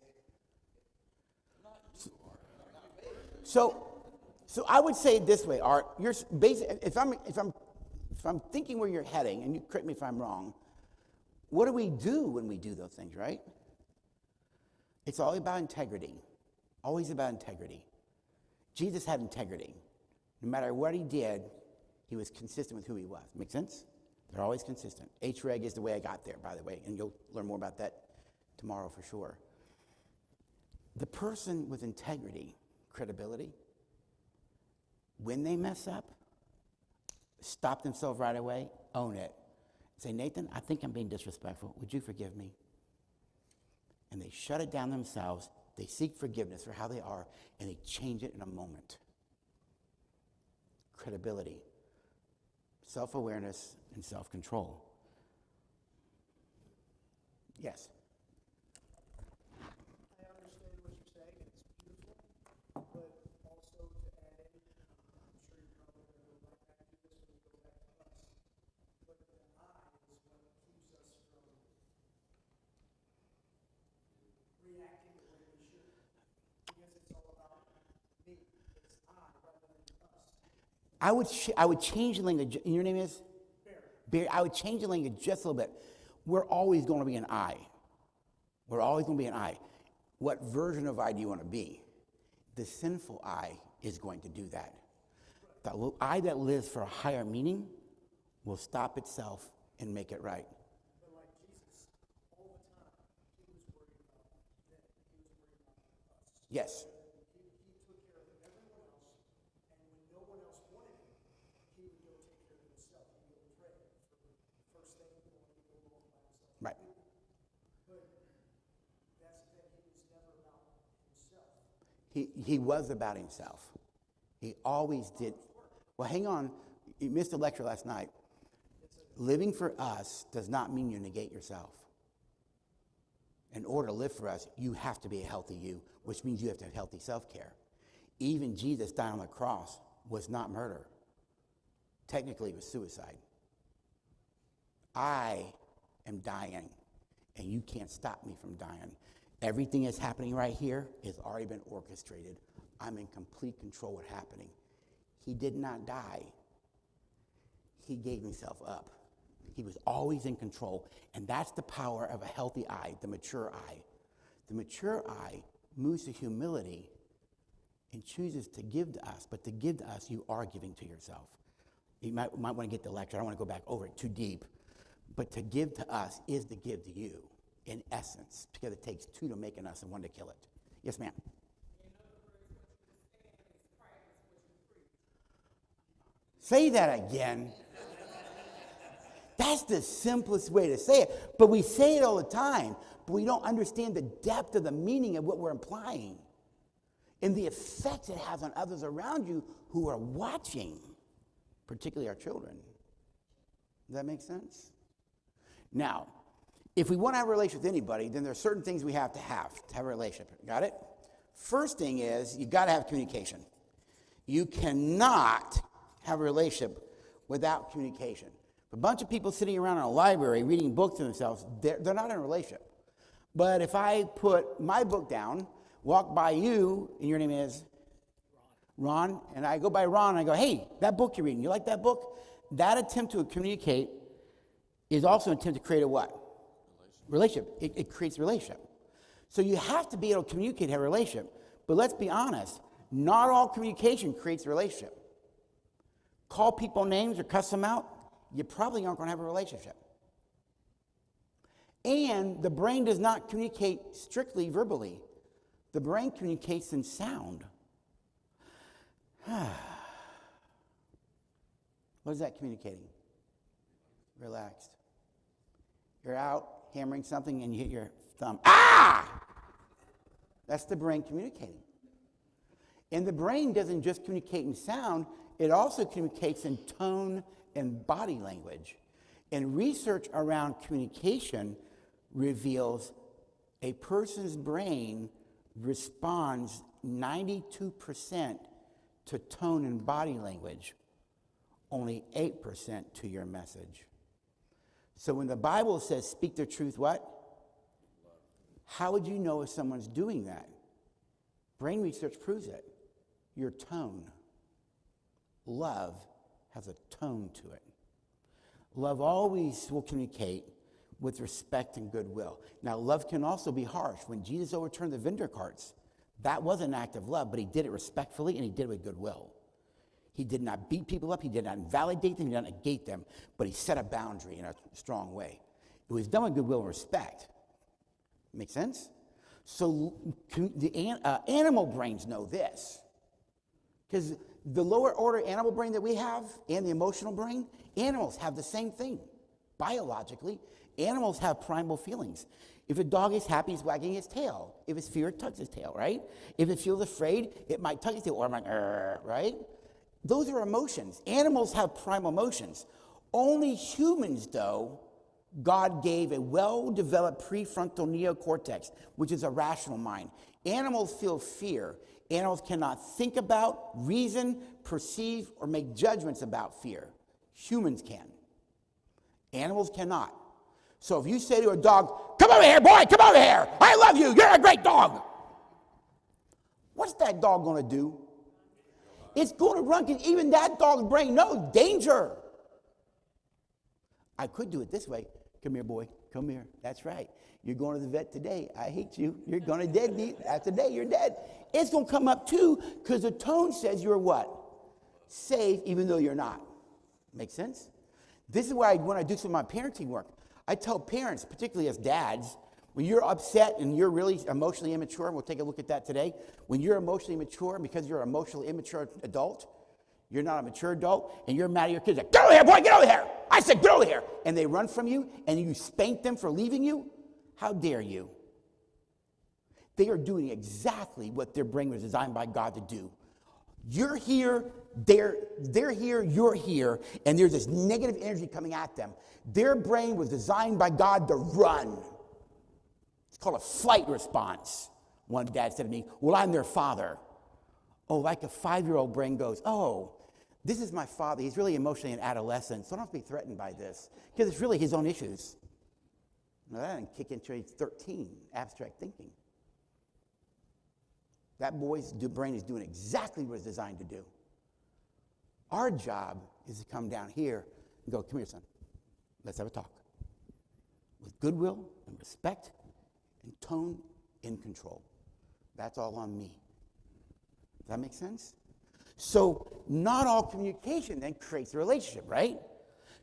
So I would say it this way, Art. You're if I'm thinking where you're heading, and you correct me if I'm wrong, what do we do when we do those things, right? It's all about integrity. Always about integrity. Jesus had integrity. No matter what he did, he was consistent with who he was. Make sense? They're always consistent. HREG is the way I got there, by the way, and you'll learn more about that tomorrow for sure. The person with integrity, credibility, when they mess up, stop themselves right away, own it. Say, Nathan, I think I'm being disrespectful. Would you forgive me? And they shut it down themselves. They seek forgiveness for how they are, and they change it in a moment. Credibility, self-awareness, and self-control. Yes? I understand what you're saying, and it's beautiful, but also to add in, I'm sure you're probably going to go right back to this when you go back to us, but the I is what keeps us from reacting the way we should, because it's all about me. It's I rather than us. I would change the language. Your name is? Barry. I would change the language just a little bit. We're always going to be an I. We're always going to be an I. What version of I do you want to be? The sinful I is going to do that. The I that lives for a higher meaning will stop itself and make it right. But like Jesus, all the time, he was worried about them. He was worried about us. Yes. He took care of everyone else, and when no one else wanted him, he would go take care of himself. He would pray for the first thing he wanted to go home by himself. Right. But that's the thing, he was never about himself. He was about himself. He always did. Well, hang on. You missed a lecture last night. Living for us does not mean you negate yourself. In order to live for us, you have to be a healthy you, which means you have to have healthy self-care. Even Jesus dying on the cross was not murder. Technically, it was suicide. I am dying, and you can't stop me from dying. Everything that's happening right here has already been orchestrated. I'm in complete control of what's happening. He did not die. He gave himself up. He was always in control, and that's the power of a healthy I, the mature I. The mature I moves to humility and chooses to give to us, but to give to us, you are giving to yourself. You might want to get the lecture. I don't want to go back over it too deep, but to give to us is to give to you, in essence, because it takes two to make an us and one to kill it. Yes, ma'am. Say that again. That's the simplest way to say it. But we say it all the time, but we don't understand the depth of the meaning of what we're implying and the effect it has on others around you who are watching, particularly our children. Does that make sense? Now, if we want to have a relationship with anybody, then there are certain things we have to have a relationship. Got it? First thing is, you've got to have communication. You cannot have a relationship without communication. A bunch of people sitting around in a library reading books to themselves, they're not in a relationship. But if I put my book down, walk by you, and your name is Ron, and I go by Ron, and I go, hey, that book you're reading, you like that book? That attempt to communicate is also an attempt to create a what? Relationship. It creates a relationship. So you have to be able to communicate, have a relationship. But let's be honest, not all communication creates a relationship. Call people names or cuss them out, you probably aren't going to have a relationship. And the brain does not communicate strictly verbally. The brain communicates in sound. What is that communicating? Relaxed. You're out hammering something and you hit your thumb. Ah! That's the brain communicating. And the brain doesn't just communicate in sound, it also communicates in tone and body language. And research around communication reveals a person's brain responds 92% to tone and body language, only 8% to your message. So when the Bible says speak the truth, what? How would you know if someone's doing that? Brain research proves it. Your tone. Love has a tone to it. Love always will communicate with respect and goodwill. Now, love can also be harsh. When Jesus overturned the vendor carts, that was an act of love, but he did it respectfully and he did it with goodwill. He did not beat people up. He did not invalidate them. He did not negate them, but he set a boundary in a strong way. It was done with goodwill and respect. Make sense? So the animal brains know this. Because the lower order animal brain that we have and the emotional brain, animals have the same thing. Biologically, animals have primal feelings. If a dog is happy, it's wagging his tail. If it's fear, it tugs its tail, right? If it feels afraid, it might tug its tail, or it might, right? Those are emotions. Animals have primal emotions. Only humans, though, God gave a well-developed prefrontal neocortex, which is a rational mind. Animals feel fear. Animals cannot think about, reason, perceive, or make judgments about fear. Humans can. Animals cannot. So if you say to a dog, come over here, boy, come over here. I love you. You're a great dog. What's that dog going to do? It's going to run, because even that dog's brain knows danger. I could do it this way. Come here, boy. Come here. That's right. You're going to the vet today. I hate you. You're going to deadbeat. After today, you're dead. It's going to come up too, because the tone says you're what? Safe, even though you're not. Make sense? This is why when I do some of my parenting work, I tell parents, particularly as dads, when you're upset and you're really emotionally immature, and we'll take a look at that today, when you're emotionally immature, because you're an emotionally immature adult, you're not a mature adult, and you're mad at your kids, like, get over here, boy, get over here. I said, get over here. And they run from you, and you spank them for leaving you. How dare you? They are doing exactly what their brain was designed by God to do. You're here, they're here, you're here, and there's this negative energy coming at them. Their brain was designed by God to run. It's called a flight response. One dad said to me, well, I'm their father. Oh, like a 5-year-old brain goes, oh, this is my father. He's really emotionally an adolescent, so I don't have to be threatened by this, because it's really his own issues. Now, that didn't kick into age 13, abstract thinking. That boy's brain is doing exactly what it's designed to do. Our job is to come down here and go, come here, son. Let's have a talk. With goodwill and respect and tone in control. That's all on me. Does that make sense? So not all communication then creates a relationship, right?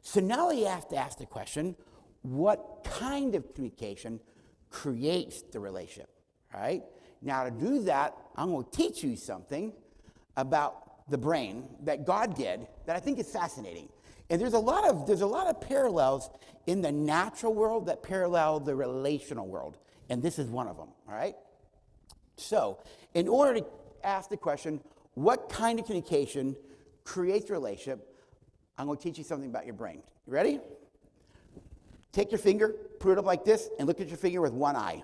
So now you have to ask the question, what kind of communication creates the relationship, right? Now to do that, I'm going to teach you something about the brain that God did that I think is fascinating. And there's a lot of parallels in the natural world that parallel the relational world. And this is one of them, all right? So, in order to ask the question, what kind of communication creates a relationship, I'm going to teach you something about your brain. You ready? Take your finger, put it up like this, and look at your finger with one eye.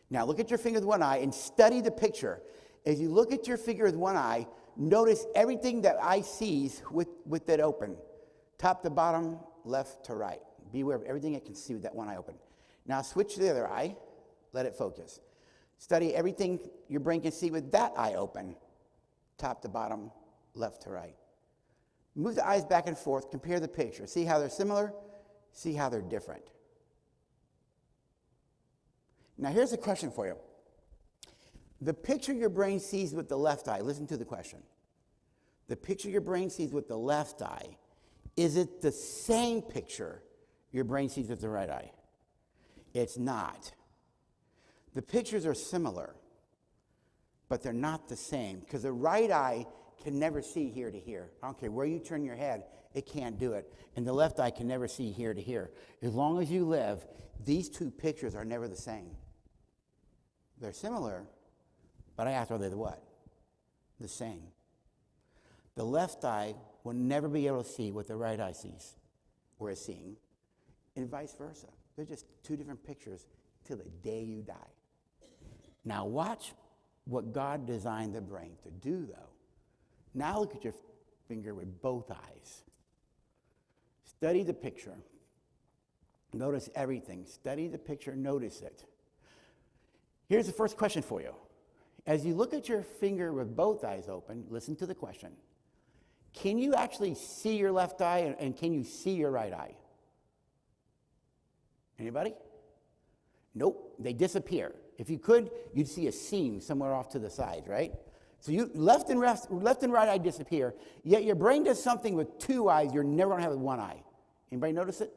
Now, look at your finger with one eye and study the picture. As you look at your finger with one eye, notice everything that eye sees with it open. Top to bottom, left to right. Be aware of everything it can see with that one eye open. Now, switch to the other eye. Let it focus. Study everything your brain can see with that eye open. Top to bottom, left to right. Move the eyes back and forth. Compare the picture. See how they're similar? See how they're different. Now, here's a question for you. The picture your brain sees with the left eye, listen to the question. The picture your brain sees with the left eye, is it the same picture your brain sees with the right eye? It's not. The pictures are similar, but they're not the same because the right eye can never see here to here. I don't care where you turn your head, it can't do it. And the left eye can never see here to here. As long as you live, these two pictures are never the same. They're similar, but I asked, are they the what? The same. The left eye will never be able to see what the right eye sees or is seeing, and vice versa. They're just two different pictures till the day you die. Now watch what God designed the brain to do, though. Now look at your finger with both eyes. Study the picture. Notice everything. Study the picture, notice it. Here's the first question for you. As you look at your finger with both eyes open, listen to the question. Can you actually see your left eye and can you see your right eye? Anybody? Nope, they disappear. If you could, you'd see a seam somewhere off to the side, right? So you left and right eye disappear, yet your brain does something with two eyes you're never going to have with one eye. Anybody notice it?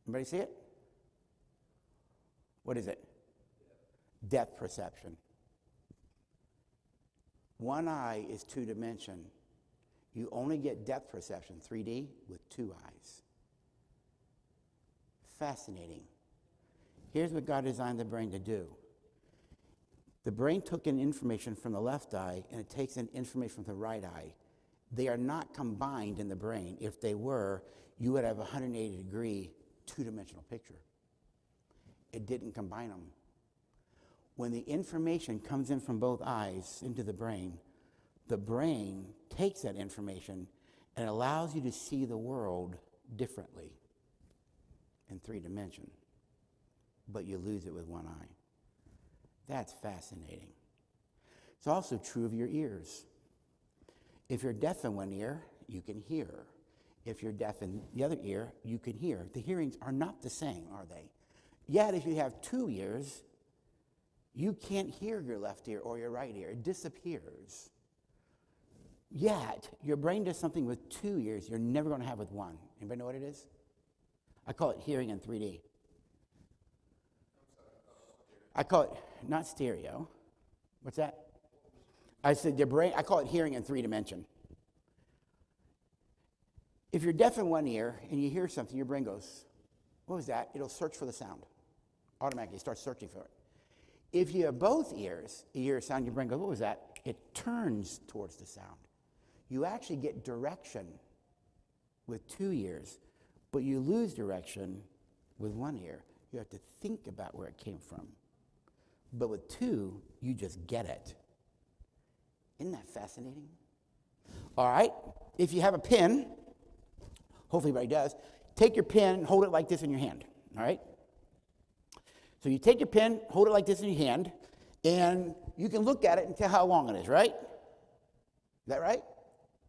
Anybody see it? What is it? Depth perception. One eye is two-dimension. You only get depth perception, 3D, with two eyes. Fascinating. Here's what God designed the brain to do. The brain took in information from the left eye, and it takes in information from the right eye. They are not combined in the brain. If they were, you would have a 180-degree, two-dimensional picture. It didn't combine them. When the information comes in from both eyes into the brain takes that information and allows you to see the world differently in 3 dimensions. But you lose it with one eye. That's fascinating. It's also true of your ears. If you're deaf in one ear, you can hear. If you're deaf in the other ear, you can hear. The hearings are not the same, are they? Yet, if you have 2 ears, you can't hear your left ear or your right ear. It disappears. Yet, your brain does something with 2 ears you're never going to have with one. Anybody know what it is? I call it hearing in 3D. I call it, not stereo. What's that? I said your brain, I call it hearing in 3 dimension. If you're deaf in one ear and you hear something, your brain goes, what was that? It'll search for the sound. Automatically starts searching for it. If you have both ears, you hear a sound, your brain goes, what was that? It turns towards the sound. You actually get direction with 2 ears, but you lose direction with 1 ear. You have to think about where it came from. But with 2, you just get it. Isn't that fascinating? All right, if you have a pen, hopefully everybody does, take your pen and hold it like this in your hand, all right? So you take your pen, hold it like this in your hand, and you can look at it and tell how long it is, right? Is that right?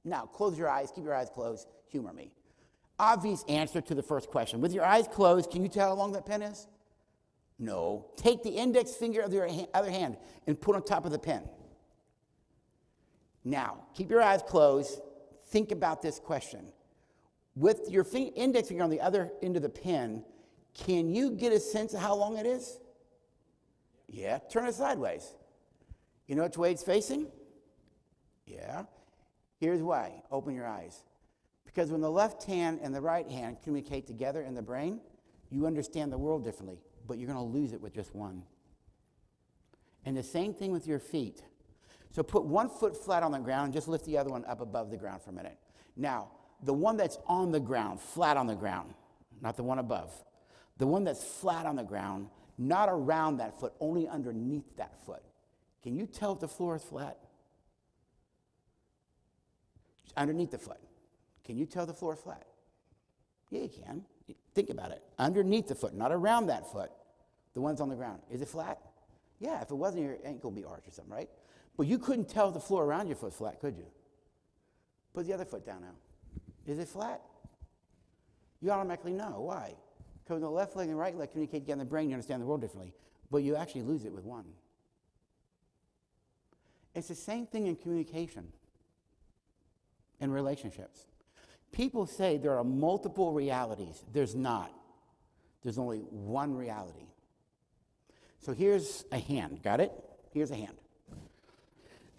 Now, close your eyes, keep your eyes closed, humor me. Obvious answer to the first question. With your eyes closed, can you tell how long that pen is? No. Take the index finger of your other hand and put it on top of the pen. Now, keep your eyes closed. Think about this question. With your index finger on the other end of the pen, can you get a sense of how long it is? Yeah, turn it sideways. You know which way it's facing? Yeah. Here's why. Open your eyes. Because when the left hand and the right hand communicate together in the brain, you understand the world differently, but you're going to lose it with just one. And the same thing with your feet. So put one foot flat on the ground and just lift the other one up above the ground for a minute. Now, the one that's on the ground, flat on the ground, not the one above. The one that's flat on the ground, not around that foot, only underneath that foot. Can you tell if the floor is flat? Underneath the foot. Can you tell the floor is flat? Yeah, you can. Think about it. Underneath the foot, not around that foot. The one's on the ground. Is it flat? Yeah, if it wasn't, your ankle would be arched or something, right? But you couldn't tell if the floor around your foot's flat, could you? Put the other foot down now. Is it flat? You automatically know. Why? Because the left leg and right leg communicate together in the brain, you understand the world differently. But you actually lose it with one. It's the same thing in communication and relationships. People say there are multiple realities. There's not. There's only one reality. So here's a hand. Got it? Here's a hand.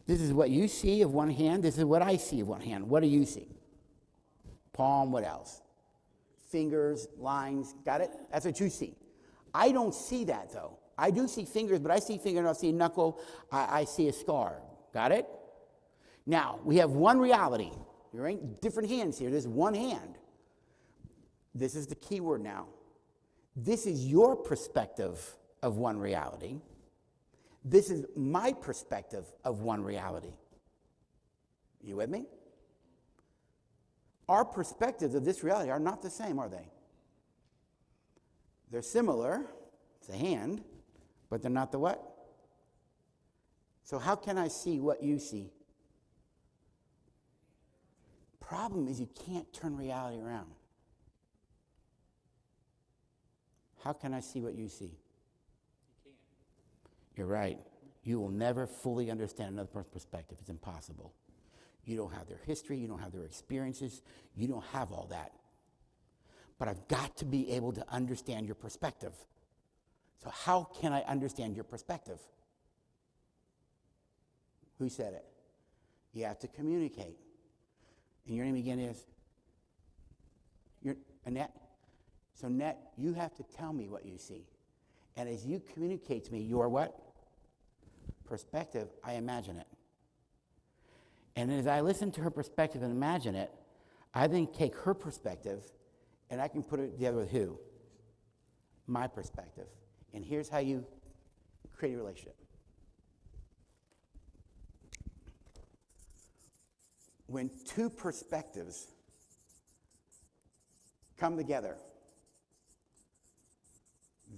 This is what you see of one hand. This is what I see of one hand. What do you see? Palm, what else? Fingers, lines. Got it? That's what you see. I don't see that, though. I do see fingers, but I see fingernail, I see knuckle, I see a scar. Got it? Now, we have one reality. There ain't different hands here. There's one hand. This is the key word now. This is your perspective of one reality. This is my perspective of one reality. You with me? Our perspectives of this reality are not the same, are they? They're similar. It's a hand, but they're not the what? So how can I see what you see? Problem is you can't turn reality around. How can I see what you see? You can't. You're right. You will never fully understand another person's perspective. It's impossible. You don't have their history. You don't have their experiences. You don't have all that. But I've got to be able to understand your perspective. So how can I understand your perspective? Who said it? You have to communicate. And your name again is? Annette? So, Annette, you have to tell me what you see. And as you communicate to me your what? Perspective, I imagine it. And as I listen to her perspective and imagine it, I then take her perspective and I can put it together with who? My perspective. And here's how you create a relationship. When two perspectives come together,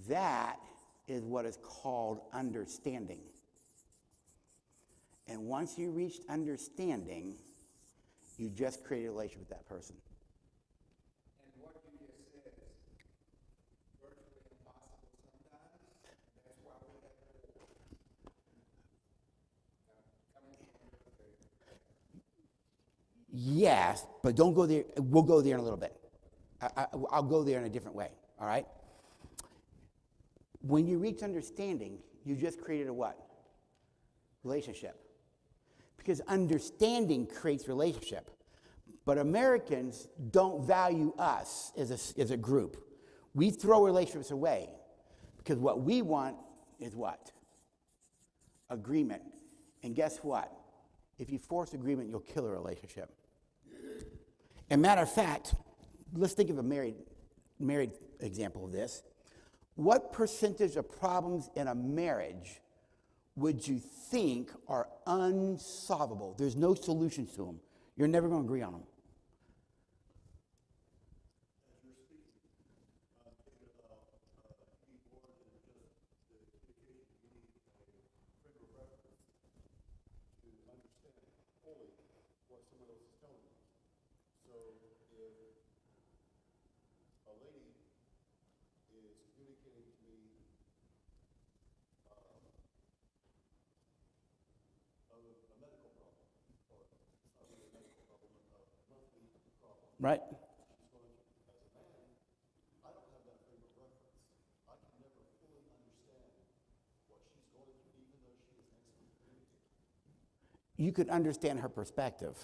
that is what is called understanding. And once you reach understanding, you just create a relationship with that person. And what you just said is virtually impossible sometimes. That's why we have Yes, but don't go there. We'll go there in a little bit. I'll go there in a different way, all right? When you reach understanding, you just created a what? Relationship. Because understanding creates relationship. But Americans don't value us as a group. We throw relationships away because what we want is what? Agreement. And guess what? If you force agreement, you'll kill a relationship. And matter of fact, let's think of a married example of this. What percentage of problems in a marriage would you think are unsolvable? There's no solutions to them. You're never going to agree on them. As you're speaking, I'm thinking about you need more than just the communication. You need a frame of reference to understand fully what someone else is telling you. So if a lady is communicating to me a medical problem, or it's not really a medical problem, a monthly problem. Right? She's going, as a man, I don't have that frame of reference. I can never fully understand what she's going through, even though she is excellent communicator. you could understand her perspective.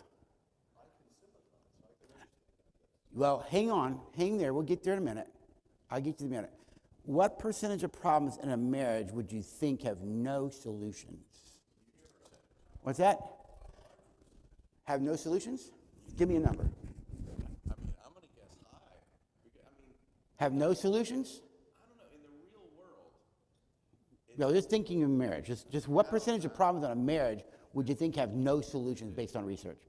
Well, hang on, hang there. We'll get there in a minute. I'll get to the minute. What percentage of problems in a marriage would you think have no solutions? What's that? Have no solutions? Give me a number. I mean, I'm going to guess high. Have no solutions? I don't know. In the real world, No, just thinking of marriage. Just what percentage of problems in a marriage would you think have no solutions based on research?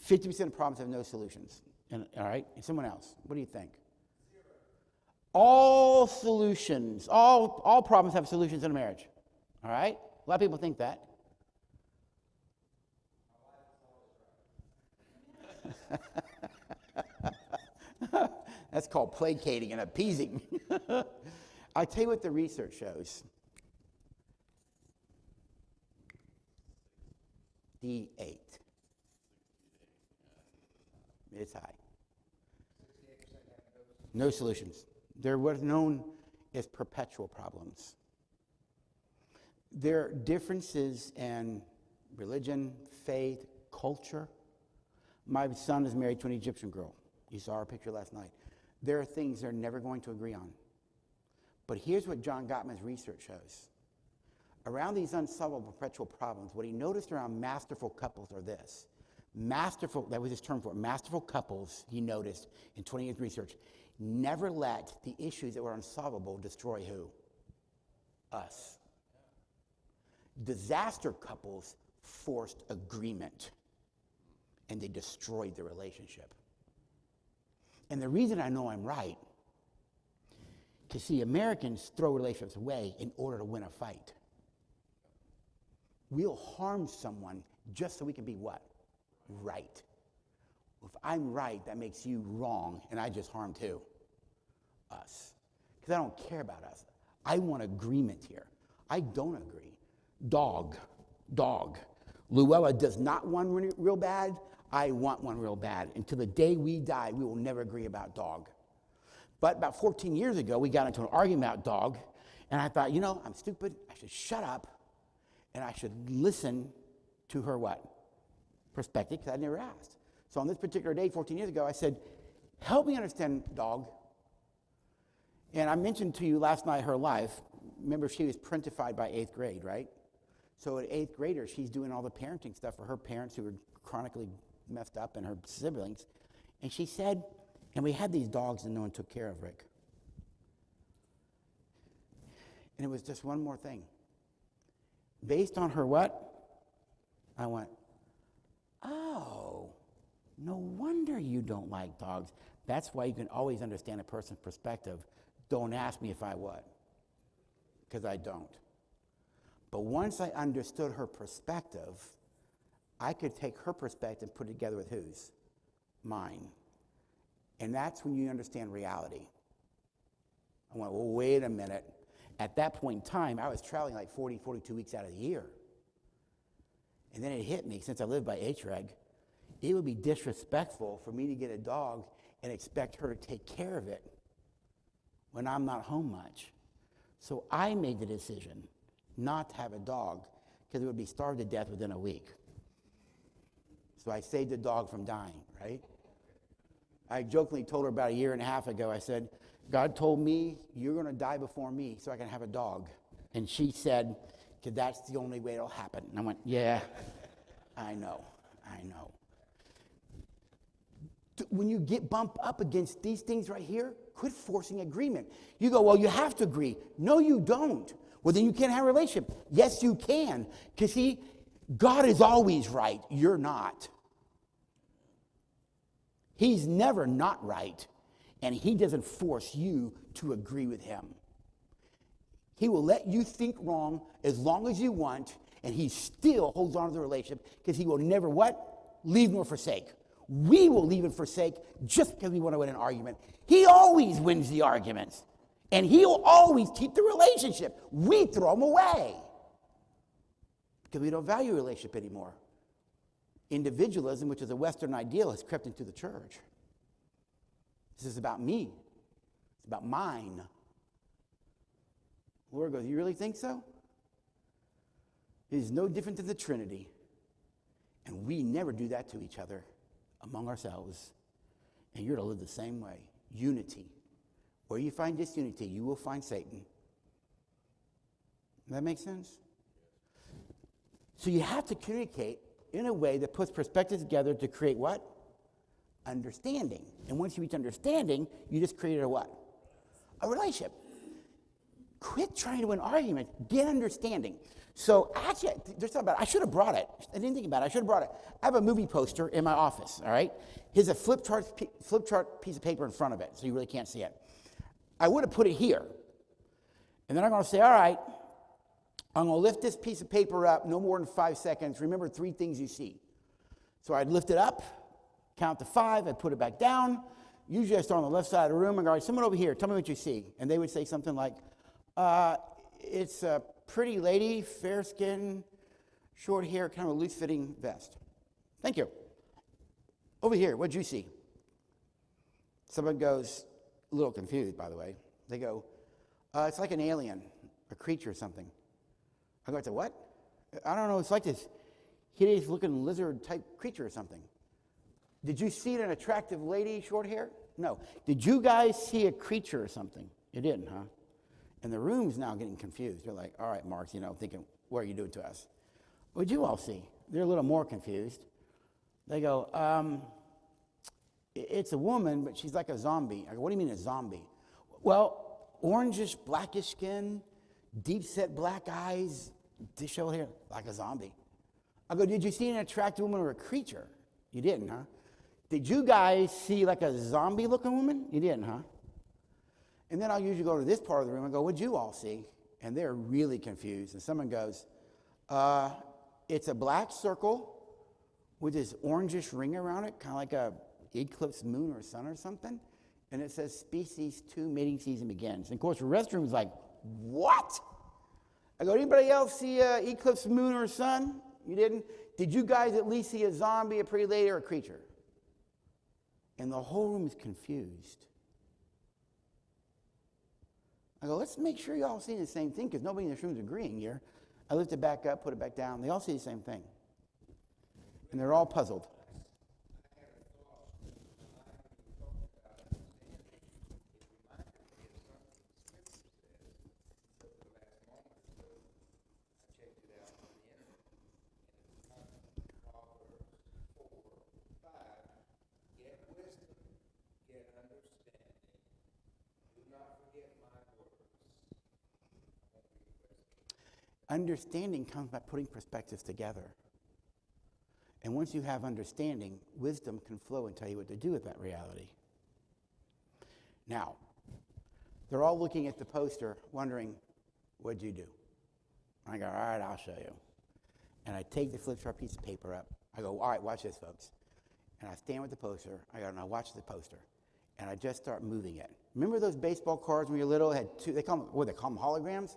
50% of problems have no solutions. And, all right? And someone else. What do you think? Zero. All solutions, all problems have solutions in a marriage. All right? A lot of people think that. That's called placating and appeasing. I'll tell you what the research shows. D8. It's high. No solutions. They're what's known as perpetual problems. There are differences in religion, faith, culture. My son is married to an Egyptian girl. You saw our picture last night. There are things they're never going to agree on. But here's what John Gottman's research shows. Around these unsolvable perpetual problems, what he noticed around masterful couples are this. Masterful, that was his term for it, masterful couples, he noticed in 20 years of research, never let the issues that were unsolvable destroy who? Us. Disaster couples forced agreement, and they destroyed the relationship. And the reason I know I'm right, because see, Americans throw relationships away in order to win a fight. We'll harm someone just so we can be what? Right. If I'm right, that makes you wrong, and I just harmed who? Us. Because I don't care about us. I want agreement here. I don't agree. Dog. Luella does not want one real bad. I want one real bad. Until the day we die, we will never agree about dog. But about 14 years ago, we got into an argument about dog, and I thought, I'm stupid. I should shut up, and I should listen to her what? Perspective, because I never asked. So on this particular day, 14 years ago, I said, help me understand dog. And I mentioned to you last night her life. Remember, she was parentified by 8th grade, right? So at 8th grader, she's doing all the parenting stuff for her parents who were chronically messed up and her siblings. And she said, and we had these dogs and no one took care of Rick. And it was just one more thing. Based on her what? I went, oh, no wonder you don't like dogs. That's why you can always understand a person's perspective. Don't ask me if I what, because I don't. But once I understood her perspective, I could take her perspective and put it together with whose? Mine. And that's when you understand reality. I went, well, wait a minute. At that point in time, I was traveling like 40, 42 weeks out of the year. And then it hit me, since I live by HREG, it would be disrespectful for me to get a dog and expect her to take care of it when I'm not home much. So I made the decision not to have a dog because it would be starved to death within a week. So I saved the dog from dying, right? I jokingly told her about a year and a half ago, I said, God told me you're going to die before me so I can have a dog. And she said, because that's the only way it'll happen. And I went, yeah, I know. When you get bumped up against these things right here, quit forcing agreement. You go, well, you have to agree. No, you don't. Well, then you can't have a relationship. Yes, you can. Because see, God is always right. You're not. He's never not right. And he doesn't force you to agree with him. He will let you think wrong as long as you want, and he still holds on to the relationship because he will never what? Leave nor forsake. We will leave and forsake just because we want to win an argument. He always wins the arguments, and he'll always keep the relationship. We throw him away because we don't value a relationship anymore. Individualism, which is a Western ideal, has crept into the church. This is about me. It's about mine. The Lord goes, you really think so? It is no different than the Trinity. And we never do that to each other among ourselves. And you're to live the same way. Unity. Where you find disunity, you will find Satan. Does that make sense? So you have to communicate in a way that puts perspectives together to create what? Understanding. And once you reach understanding, you just created a what? A relationship. Quit trying to win arguments. Get understanding. So actually, there's something about it. I should have brought it. I didn't think about it. I should have brought it. I have a movie poster in my office, all right? Here's a flip chart piece of paper in front of it, so you really can't see it. I would have put it here. And then I'm going to say, all right, I'm going to lift this piece of paper up no more than 5 seconds. Remember 3 things you see. So I'd lift it up, count to 5, I'd put it back down. Usually I start on the left side of the room and go, all right, someone over here, tell me what you see. And they would say something like, it's a pretty lady, fair skin, short hair, kind of a loose-fitting vest. Thank you. Over here, what'd you see? Someone goes, a little confused, by the way. They go, it's like an alien, a creature or something. I go, it's a what? I don't know, it's like this hideous-looking lizard-type creature or something. Did you see an attractive lady, short hair? No. Did you guys see a creature or something? You didn't, huh? And the room's now getting confused. They're like, all right, Mark, thinking, what are you doing to us? What'd you all see? They're a little more confused. They go, it's a woman, but she's like a zombie. I go, what do you mean a zombie? Well, orangish, blackish skin, deep-set black eyes, disheveled hair, like a zombie. I go, did you see an attractive woman or a creature? You didn't, huh? Did you guys see like a zombie-looking woman? You didn't, huh? And then I'll usually go to this part of the room and go, what'd you all see? And they're really confused. And someone goes, it's a black circle with this orangish ring around it, kind of like a eclipse moon or sun or something. And it says species 2, mating season begins. And of course, the restroom is like, what? I go, anybody else see an eclipse moon or sun? You didn't? Did you guys at least see a zombie, a pretty lady, or a creature? And the whole room is confused. I go, let's make sure you all see the same thing, because nobody in this room is agreeing here. I lift it back up, put it back down. They all see the same thing. And they're all puzzled. Understanding comes by putting perspectives together. And once you have understanding, wisdom can flow and tell you what to do with that reality. Now, they're all looking at the poster, wondering, what'd you do? I go, all right, I'll show you. And I take the flip chart piece of paper up. I go, all right, watch this, folks. And I stand with the poster. I go, and I watch the poster. And I just start moving it. Remember those baseball cards when you were little? Had two, they call them holograms?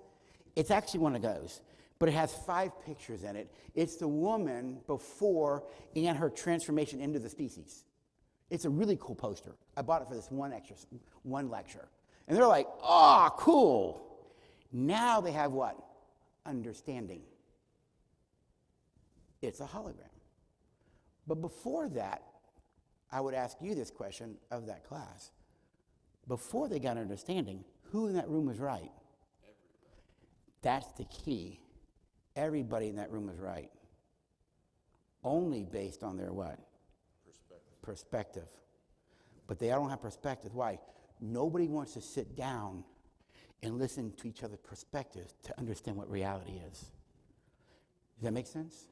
It's actually one of those, but it has 5 pictures in it. It's the woman before and her transformation into the species. It's a really cool poster. I bought it for this one lecture. And they're like, oh, cool. Now they have what? Understanding. It's a hologram. But before that, I would ask you this question of that class. Before they got understanding, who in that room was right? That's the key. Everybody in that room was right. Only based on their what? Perspective. But they don't have perspective. Why? Nobody wants to sit down and listen to each other's perspectives to understand what reality is. Does that make sense?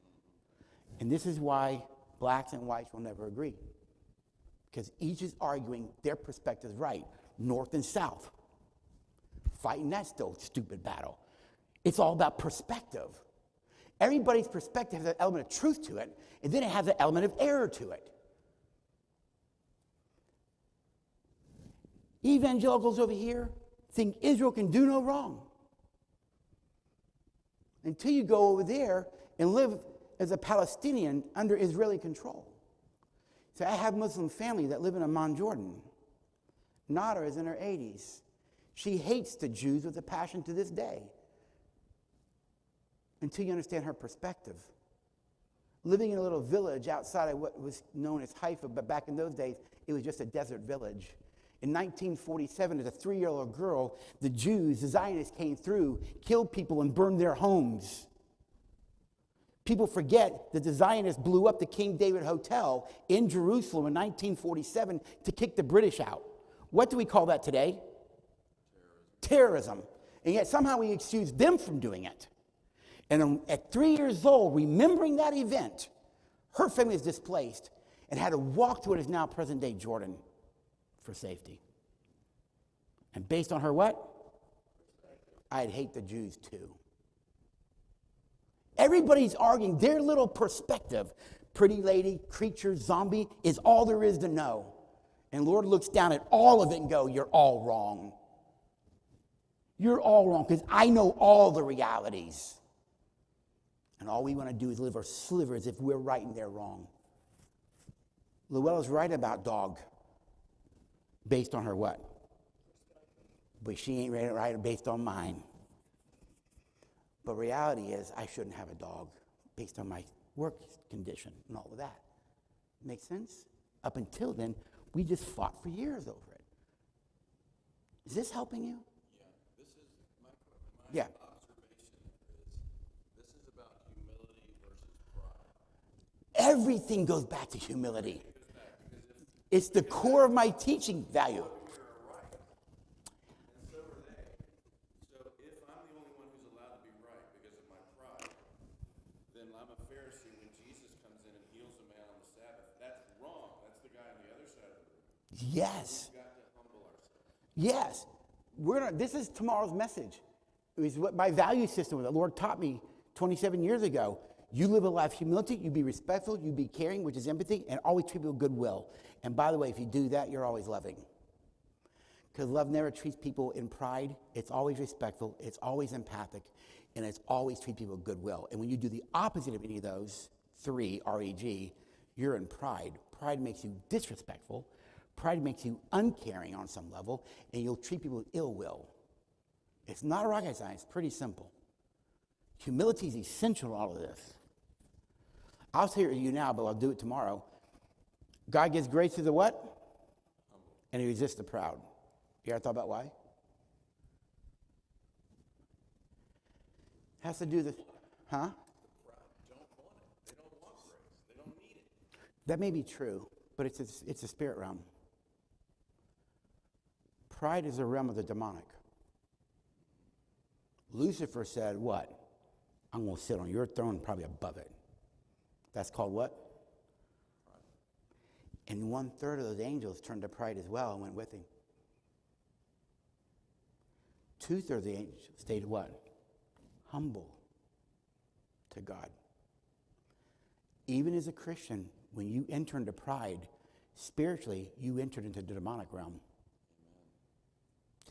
And this is why blacks and whites will never agree. Because each is arguing their perspective is right, north and south. Fighting that still stupid battle. It's all about perspective. Everybody's perspective has an element of truth to it, and then it has an element of error to it. Evangelicals over here think Israel can do no wrong. Until you go over there and live as a Palestinian under Israeli control. So I have Muslim family that live in Amman, Jordan. Nada is in her 80s. She hates the Jews with a passion to this day. Until you understand her perspective. living in a little village outside of what was known as Haifa, but back in those days, it was just a desert village. In 1947, as a 3-year-old girl, the Jews, the Zionists, came through, killed people, and burned their homes. People forget that the Zionists blew up the King David Hotel in Jerusalem in 1947 to kick the British out. What do we call that today? Terrorism. And yet somehow we excuse them from doing it. And at 3 years old, remembering that event, her family is displaced and had to walk to what is now present-day Jordan for safety. And based on her what? I'd hate the Jews too. Everybody's arguing their little perspective. Pretty lady, creature, zombie is all there is to know. And Lord looks down at all of it and go, you're all wrong. You're all wrong because I know all the realities. And all we want to do is live our sliver as if we're right and they're wrong. Luella's right about dog. Based on her what? But she ain't right based on mine. But reality is I shouldn't have a dog based on my work condition and all of that. Make sense? Up until then, we just fought for years over it. Is this helping you? Yeah, this is my Yeah. observation is this is about humility versus pride. Everything goes back to humility. It's the core of my teaching value. And so are they. So if I'm the only one who's allowed to be right because of my pride, then I'm a Pharisee when Jesus comes in and heals a man on the Sabbath. That's wrong. That's the guy on the other side of the room. Yes. We've got to humble ourselves. Yes. This is tomorrow's message. It was what my value system was. The Lord taught me 27 years ago. You live a life of humility, you be respectful, you be caring, which is empathy, and always treat people with goodwill. And by the way, if you do that, you're always loving. Because love never treats people in pride. It's always respectful, it's always empathic, and it's always treat people with goodwill. And when you do the opposite of any of those three, R-E-G, you're in pride. Pride makes you disrespectful. Pride makes you uncaring on some level, and you'll treat people with ill will. It's not rocket science, it's pretty simple. Humility is essential to all of this. I'll say it to you now, but I'll do it tomorrow. God gives grace to the what? Humble. And he resists the proud. You ever thought about why? Has to do with, huh? The proud don't want it. They don't want grace. They don't need it. That may be true, but it's a spirit realm. Pride is a realm of the demonic. Lucifer said, what? I'm going to sit on your throne, probably above it. That's called what? Pride. And 1/3 of those angels turned to pride as well and went with him. 2/3 of the angels stayed what? Humble to God. Even as a Christian, when you enter into pride, spiritually, you entered into the demonic realm.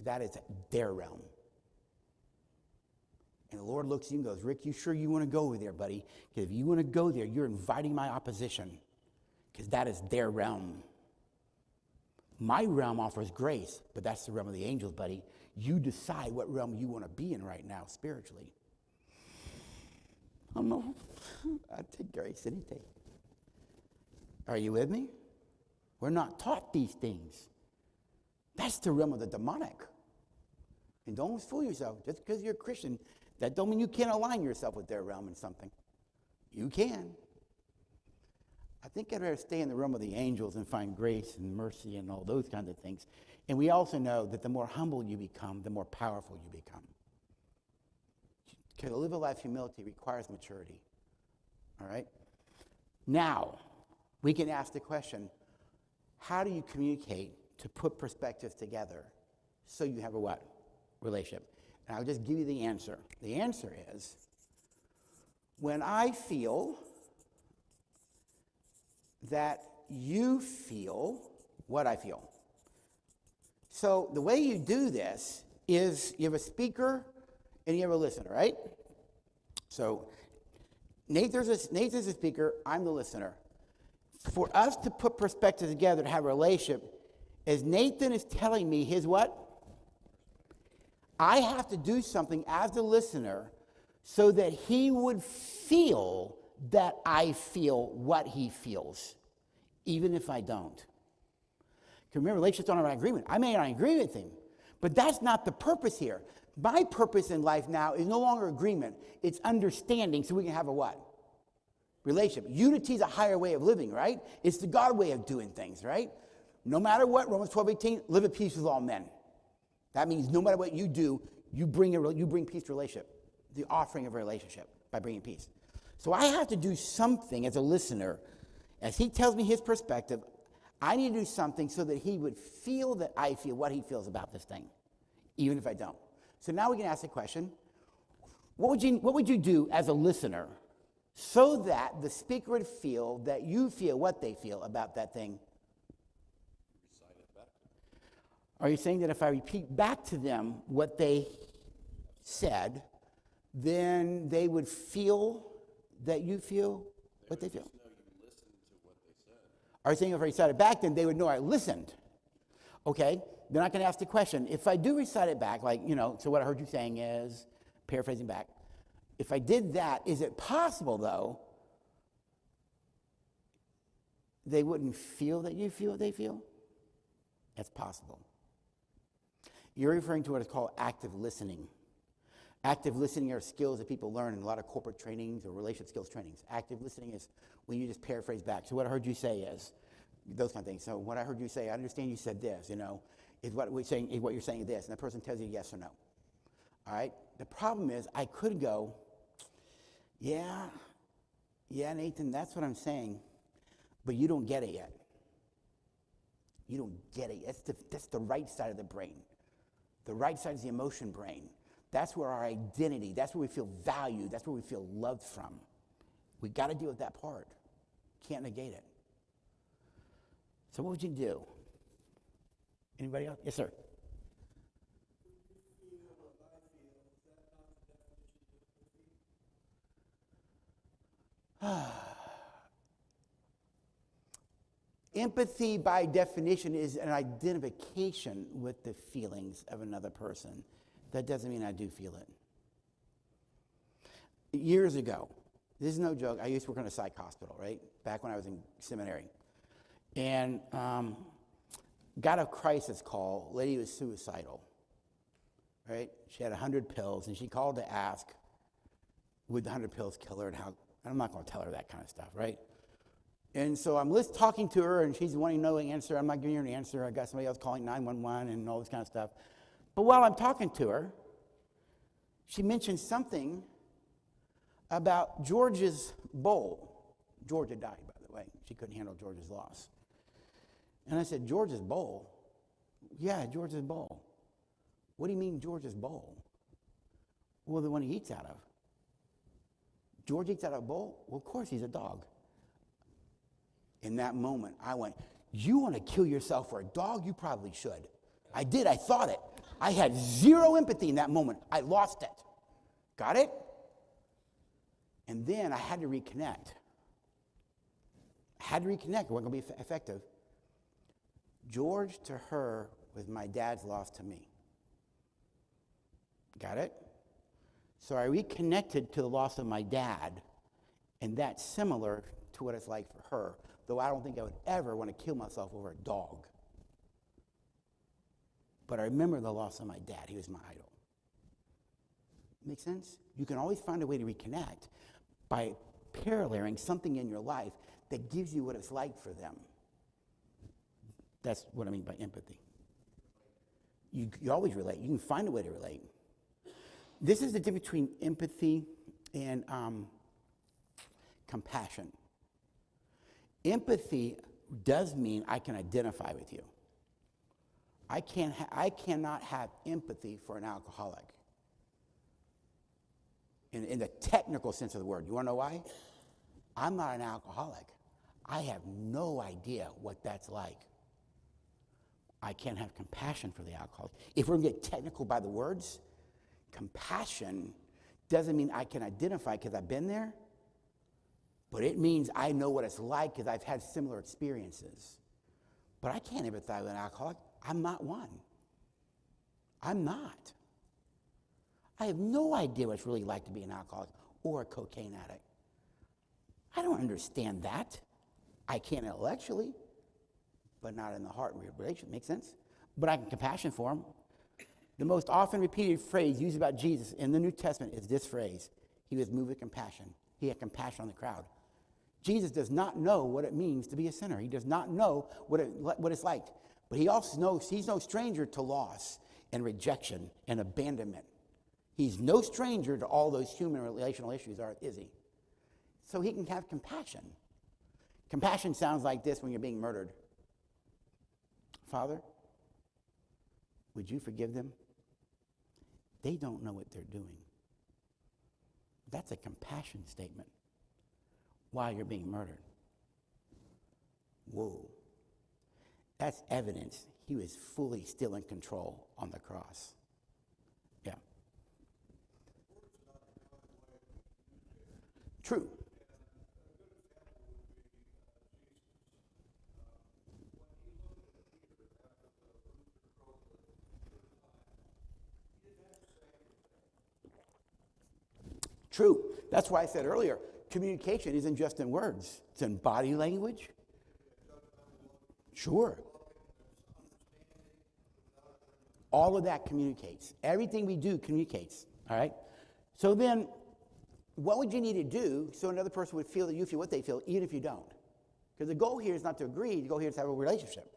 That is their realm. And the Lord looks at you and goes, Rick, you sure you want to go over there, buddy? Because if you want to go there, you're inviting my opposition. Because that is their realm. My realm offers grace, but that's the realm of the angels, buddy. You decide what realm you want to be in right now, spiritually. I don't know. I take grace any day. Are you with me? We're not taught these things. That's the realm of the demonic. And don't fool yourself. Just because you're a Christian, that don't mean you can't align yourself with their realm in something. You can. I think I'd rather stay in the realm of the angels and find grace and mercy and all those kinds of things. And we also know that the more humble you become, the more powerful you become. To live a life of humility requires maturity. All right? Now, we can ask the question, how do you communicate to put perspectives together so you have a what? Relationship. And I'll just give you the answer. The answer is, when I feel that you feel what I feel. So the way you do this is you have a speaker and you have a listener, right? So Nathan's a speaker, I'm the listener. For us to put perspectives together to have a relationship, as Nathan is telling me his what? I have to do something as the listener so that he would feel that I feel what he feels, even if I don't. Because remember, relationships aren't about agreement. I may not agree with him, but that's not the purpose here. My purpose in life now is no longer agreement. It's understanding so we can have a what? Relationship. Unity is a higher way of living, right? It's the God way of doing things, right? No matter what, Romans 12:18, live at peace with all men. That means no matter what you do, you bring peace to relationship. The offering of a relationship by bringing peace. So I have to do something as a listener. As he tells me his perspective, I need to do something so that he would feel that I feel what he feels about this thing, even if I don't. So now we can ask the question, what would you do as a listener so that the speaker would feel that you feel what they feel about that thing? Are you saying that if I repeat back to them what they said, then they would feel that you feel what they feel? Are you saying if I recite it back, then they would know I listened? Okay, then I can ask the question. If I do recite it back, like, so what I heard you saying is, paraphrasing back, if I did that, is it possible, though, they wouldn't feel that you feel what they feel? That's possible. You're referring to what is called active listening. Active listening are skills that people learn in a lot of corporate trainings or relationship skills trainings. Active listening is when you just paraphrase back. So what I heard you say is, those kind of things. So what I heard you say, I understand you said this, is what you're saying is this. And the person tells you yes or no. All right? The problem is I could go, yeah, Nathan, that's what I'm saying, but you don't get it yet. You don't get it. That's the right side of the brain. The right side is the emotion brain. That's where our identity, that's where we feel valued, that's where we feel loved from. We got to deal with that part. Can't negate it. So what would you do? Anybody else? Yes, sir. Empathy, by definition, is an identification with the feelings of another person. That doesn't mean I do feel it. Years ago, this is no joke, I used to work in a psych hospital, right? Back when I was in seminary. And got a crisis call. Lady was suicidal, right? She had 100 pills, and she called to ask, would the 100 pills kill her, and how? I'm not going to tell her that kind of stuff, right? And so I'm talking to her, and she's wanting to know the answer. I'm not giving her an answer. I got somebody else calling 911 and all this kind of stuff. But while I'm talking to her, she mentioned something about George's bowl. George had died, by the way. She couldn't handle George's loss. And I said, George's bowl? Yeah, George's bowl. What do you mean George's bowl? Well, the one he eats out of. George eats out of a bowl? Well, of course, he's a dog. In that moment, I went, you want to kill yourself for a dog? You probably should. I did. I thought it. I had zero empathy in that moment. I lost it. Got it? And then I had to reconnect. It wasn't going to be effective. George to her was my dad's loss to me. Got it? So I reconnected to the loss of my dad, and that's similar to what it's like for her, though I don't think I would ever want to kill myself over a dog. But I remember the loss of my dad. He was my idol. Make sense? You can always find a way to reconnect by paralleling something in your life that gives you what it's like for them. That's what I mean by empathy. You always relate. You can find a way to relate. This is the difference between empathy and compassion. Empathy does mean I can identify with you. I cannot have empathy for an alcoholic. In the technical sense of the word. You want to know why? I'm not an alcoholic. I have no idea what that's like. I can't have compassion for the alcoholic. If we're going to get technical by the words, compassion doesn't mean I can identify because I've been there, but it means I know what it's like because I've had similar experiences. But I can't empathize with an alcoholic. I'm not one. I'm not. I have no idea what it's really like to be an alcoholic or a cocaine addict. I don't understand that. I can intellectually, but not in the heart relation. Makes sense? But I can compassion for him. The most often repeated phrase used about Jesus in the New Testament is this phrase: he was moved with compassion. He had compassion on the crowd. Jesus does not know what it means to be a sinner. He does not know what it's like. But he also knows he's no stranger to loss and rejection and abandonment. He's no stranger to all those human relational issues, is he? So he can have compassion. Compassion sounds like this when you're being murdered. Father, would you forgive them? They don't know what they're doing. That's a compassion statement while you're being murdered. Whoa. That's evidence he was fully still in control on the cross. Yeah. True. True. That's why I said earlier, communication isn't just in words. It's in body language. Sure. All of that communicates. Everything we do communicates. All right? So then, what would you need to do so another person would feel that you feel what they feel, even if you don't? Because the goal here is not to agree. The goal here is to have a relationship.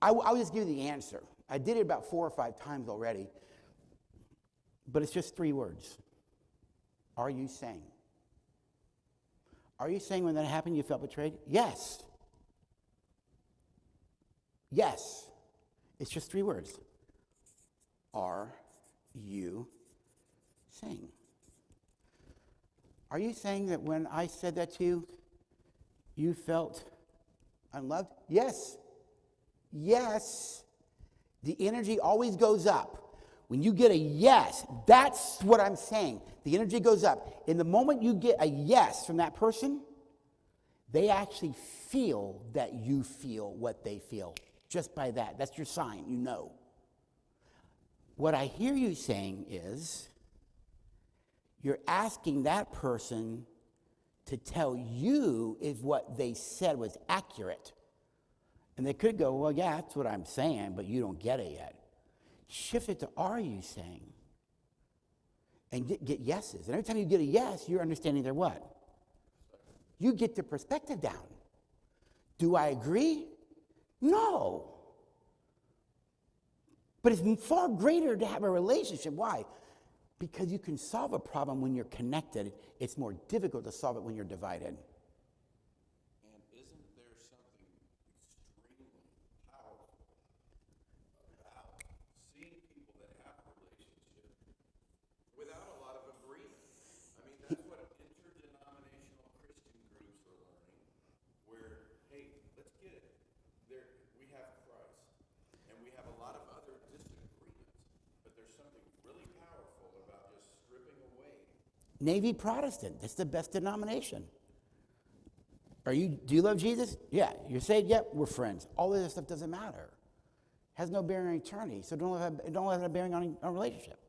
I'll just give you the answer. I did it about 4 or 5 times already. But it's just 3 words. Are you saying? Are you saying when that happened you felt betrayed? Yes. Yes. It's just 3 words. Are you saying? Are you saying that when I said that to you, you felt unloved? Yes. Yes. The energy always goes up. When you get a yes, that's what I'm saying. The energy goes up. In the moment you get a yes from that person, they actually feel that you feel what they feel. Just by that. That's your sign. You know. What I hear you saying is you're asking that person to tell you if what they said was accurate. And they could go, well, yeah, that's what I'm saying, but you don't get it yet. Shift it to are you saying? And get yeses. And every time you get a yes, you're understanding their what? You get the perspective down. Do I agree? No. But it's far greater to have a relationship. Why? Because you can solve a problem when you're connected. It's more difficult to solve it when you're divided. And isn't there something extremely powerful about seeing people that have a relationship without a lot of agreement? I mean, that's what interdenominational Christian groups are learning, where, hey, let's get it. We have Christ, and we have a lot of other disagreements, but there's something really powerful about just stripping away. Navy Protestant, that's the best denomination. Do you love Jesus? Yeah. You're saved? Yep, we're friends. All of this stuff doesn't matter. Has no bearing on eternity, so don't have a bearing on a relationship.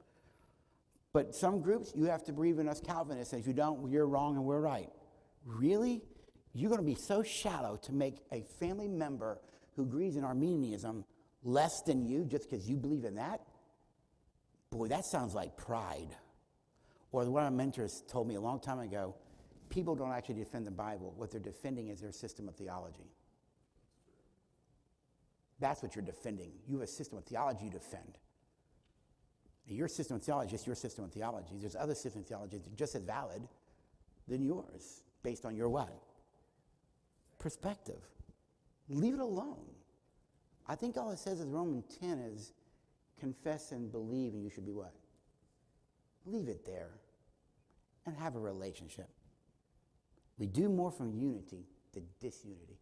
But some groups, you have to believe in us Calvinists. If you don't, you're wrong and we're right. Really? You're going to be so shallow to make a family member who agrees in Arminianism less than you just because you believe in that? Boy, that sounds like pride. Or one of my mentors told me a long time ago, people don't actually defend the Bible. What they're defending is their system of theology. That's what you're defending. You have a system of theology you defend. Your system of theology is just your system of theology. There's other systems of theology that are just as valid than yours, based on your what? Perspective. Leave it alone. I think all it says in Romans 10 is confess and believe, and you should be what? Leave it there and have a relationship. We do more from unity than disunity.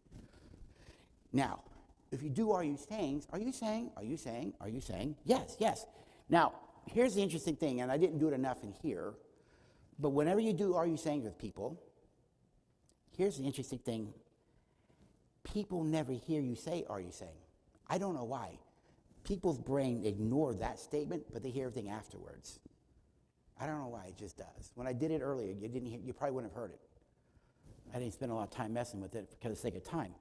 Now, if you do are you saying? Are you saying? Are you saying? Are you saying? Yes, yes. Now, here's the interesting thing, and I didn't do it enough in here, but whenever you do are you saying with people, here's the interesting thing. People never hear you say are you saying. I don't know why. People's brain ignore that statement, but they hear everything afterwards. I don't know why, it just does. When I did it earlier, you probably wouldn't have heard it. I didn't spend a lot of time messing with it for the sake of time.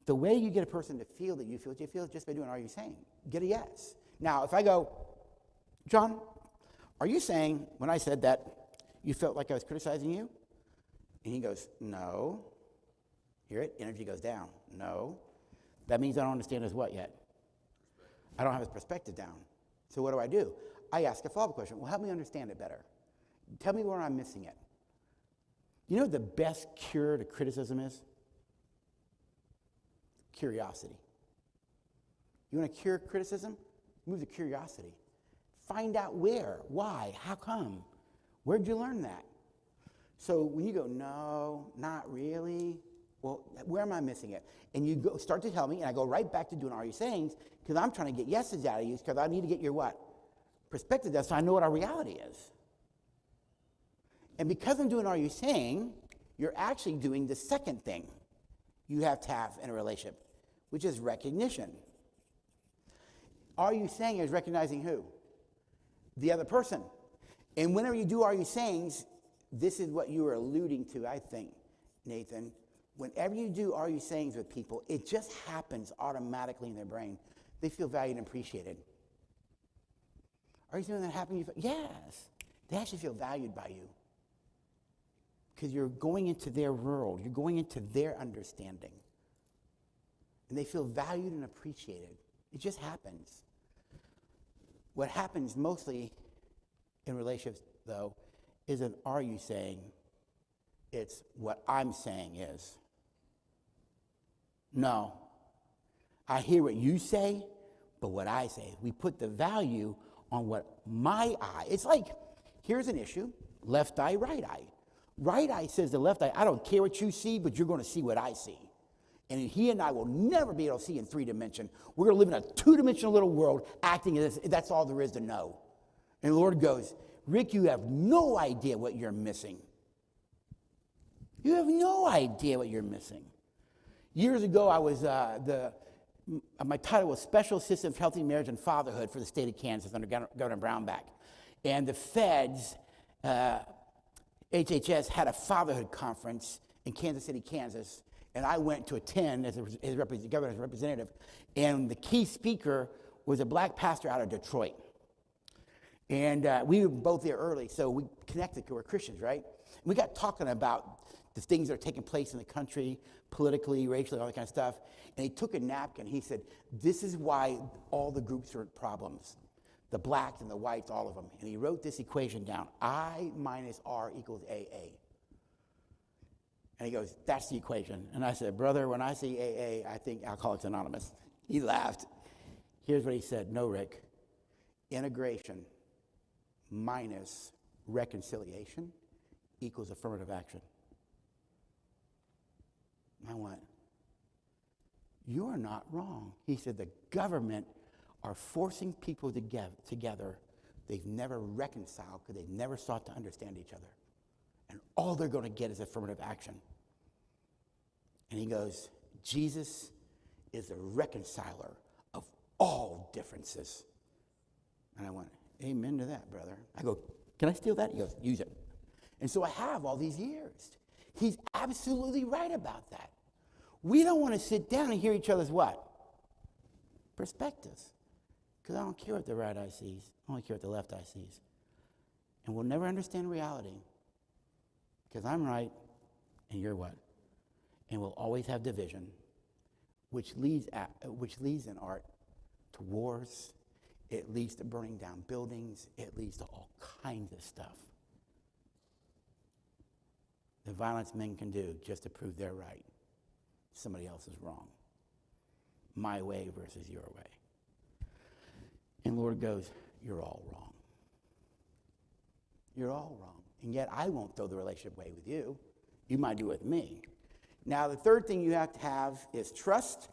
The way you get a person to feel that you feel what you feel is just by doing, are you saying? Get a yes. Now, if I go, John, are you saying when I said that you felt like I was criticizing you? And he goes, no. Hear it? Energy goes down. No. That means I don't understand his what yet? I don't have his perspective down. So what do? I ask a follow-up question. Well, help me understand it better. Tell me where I'm missing it. You know what the best cure to criticism is? Curiosity. You want to cure criticism? Move to curiosity. Find out where, why, how come? Where'd you learn that? So when you go, no, not really, well, where am I missing it? And you go start to tell me, and I go right back to doing are you sayings, because I'm trying to get yeses out of you, because I need to get your what? Perspective down, so I know what our reality is. And because I'm doing are you saying, you're actually doing the second thing you have to have in a relationship, which is recognition. Are you saying is recognizing who? The other person. And whenever you do are you sayings, this is what you are alluding to, I think, Nathan. Whenever you do are you sayings with people, it just happens automatically in their brain. They feel valued and appreciated. Are you saying that happened? Yes. They actually feel valued by you. Because you're going into their world. You're going into their understanding. And they feel valued and appreciated. It just happens. What happens mostly in relationships, though, isn't are you saying, it's what I'm saying is. No. I hear what you say, but what I say. We put the value on what my eye. It's like, here's an issue, left eye, right eye. Right eye says to left eye, I don't care what you see, but you're going to see what I see. And he and I will never be able to see in 3 dimension. We're going to live in a 2-dimensional little world acting as if that's all there is to know. And the Lord goes, Rick, you have no idea what you're missing. You have no idea what you're missing. Years ago, I was, my title was Special Assistant for Healthy Marriage and Fatherhood for the state of Kansas under Governor Brownback. And the feds, HHS, had a fatherhood conference in Kansas City, Kansas. And I went to attend as his governor's representative. And the key speaker was a black pastor out of Detroit. And we were both there early, so we connected because we're Christians, right? And we got talking about the things that are taking place in the country, politically, racially, all that kind of stuff. And he took a napkin. He said, this is why all the groups are problems. The blacks and the whites, all of them. And he wrote this equation down. I minus R equals AA. And he goes, that's the equation. And I said, brother, when I see AA, I think Alcoholics Anonymous. He laughed. Here's what he said. No, Rick. Integration minus reconciliation equals affirmative action. I went, you are not wrong. He said, the government are forcing people together. They've never reconciled because they've never sought to understand each other. And all they're going to get is affirmative action. And he goes, Jesus is the reconciler of all differences. And I went, amen to that, brother. I go, can I steal that? He goes, use it. And so I have all these years. He's absolutely right about that. We don't want to sit down and hear each other's what? Perspectives. Because I don't care what the right eye sees. I only care what the left eye sees. And we'll never understand reality. Because I'm right and you're what? And we'll always have division, which leads in art to wars. It leads to burning down buildings. It leads to all kinds of stuff. The violence men can do just to prove they're right. Somebody else is wrong. My way versus your way. And the Lord goes, you're all wrong. You're all wrong. And yet I won't throw the relationship away with you. You might do it with me. Now the third thing you have to have is trust.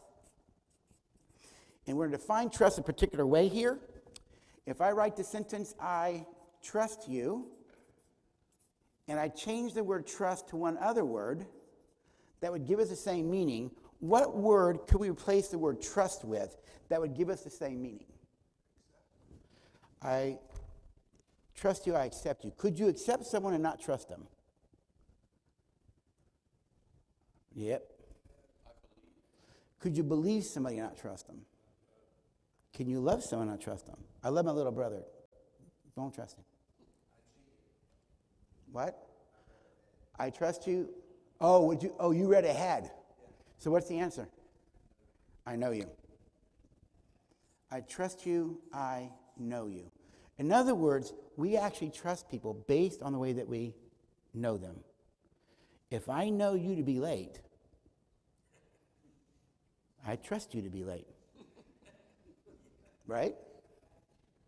And we're going to define trust a particular way here. If I write the sentence, I trust you, and I change the word trust to one other word that would give us the same meaning, what word could we replace the word trust with that would give us the same meaning? I trust you, I accept you. Could you accept someone and not trust them? Yep. Could you believe somebody and not trust them? Can you love someone and not trust them? I love my little brother. Don't trust him. What? I trust you. Oh, would you? Oh, you read ahead. So what's the answer? I know you. I trust you. I know you. In other words, we actually trust people based on the way that we know them. If I know you to be late, I trust you to be late. Right?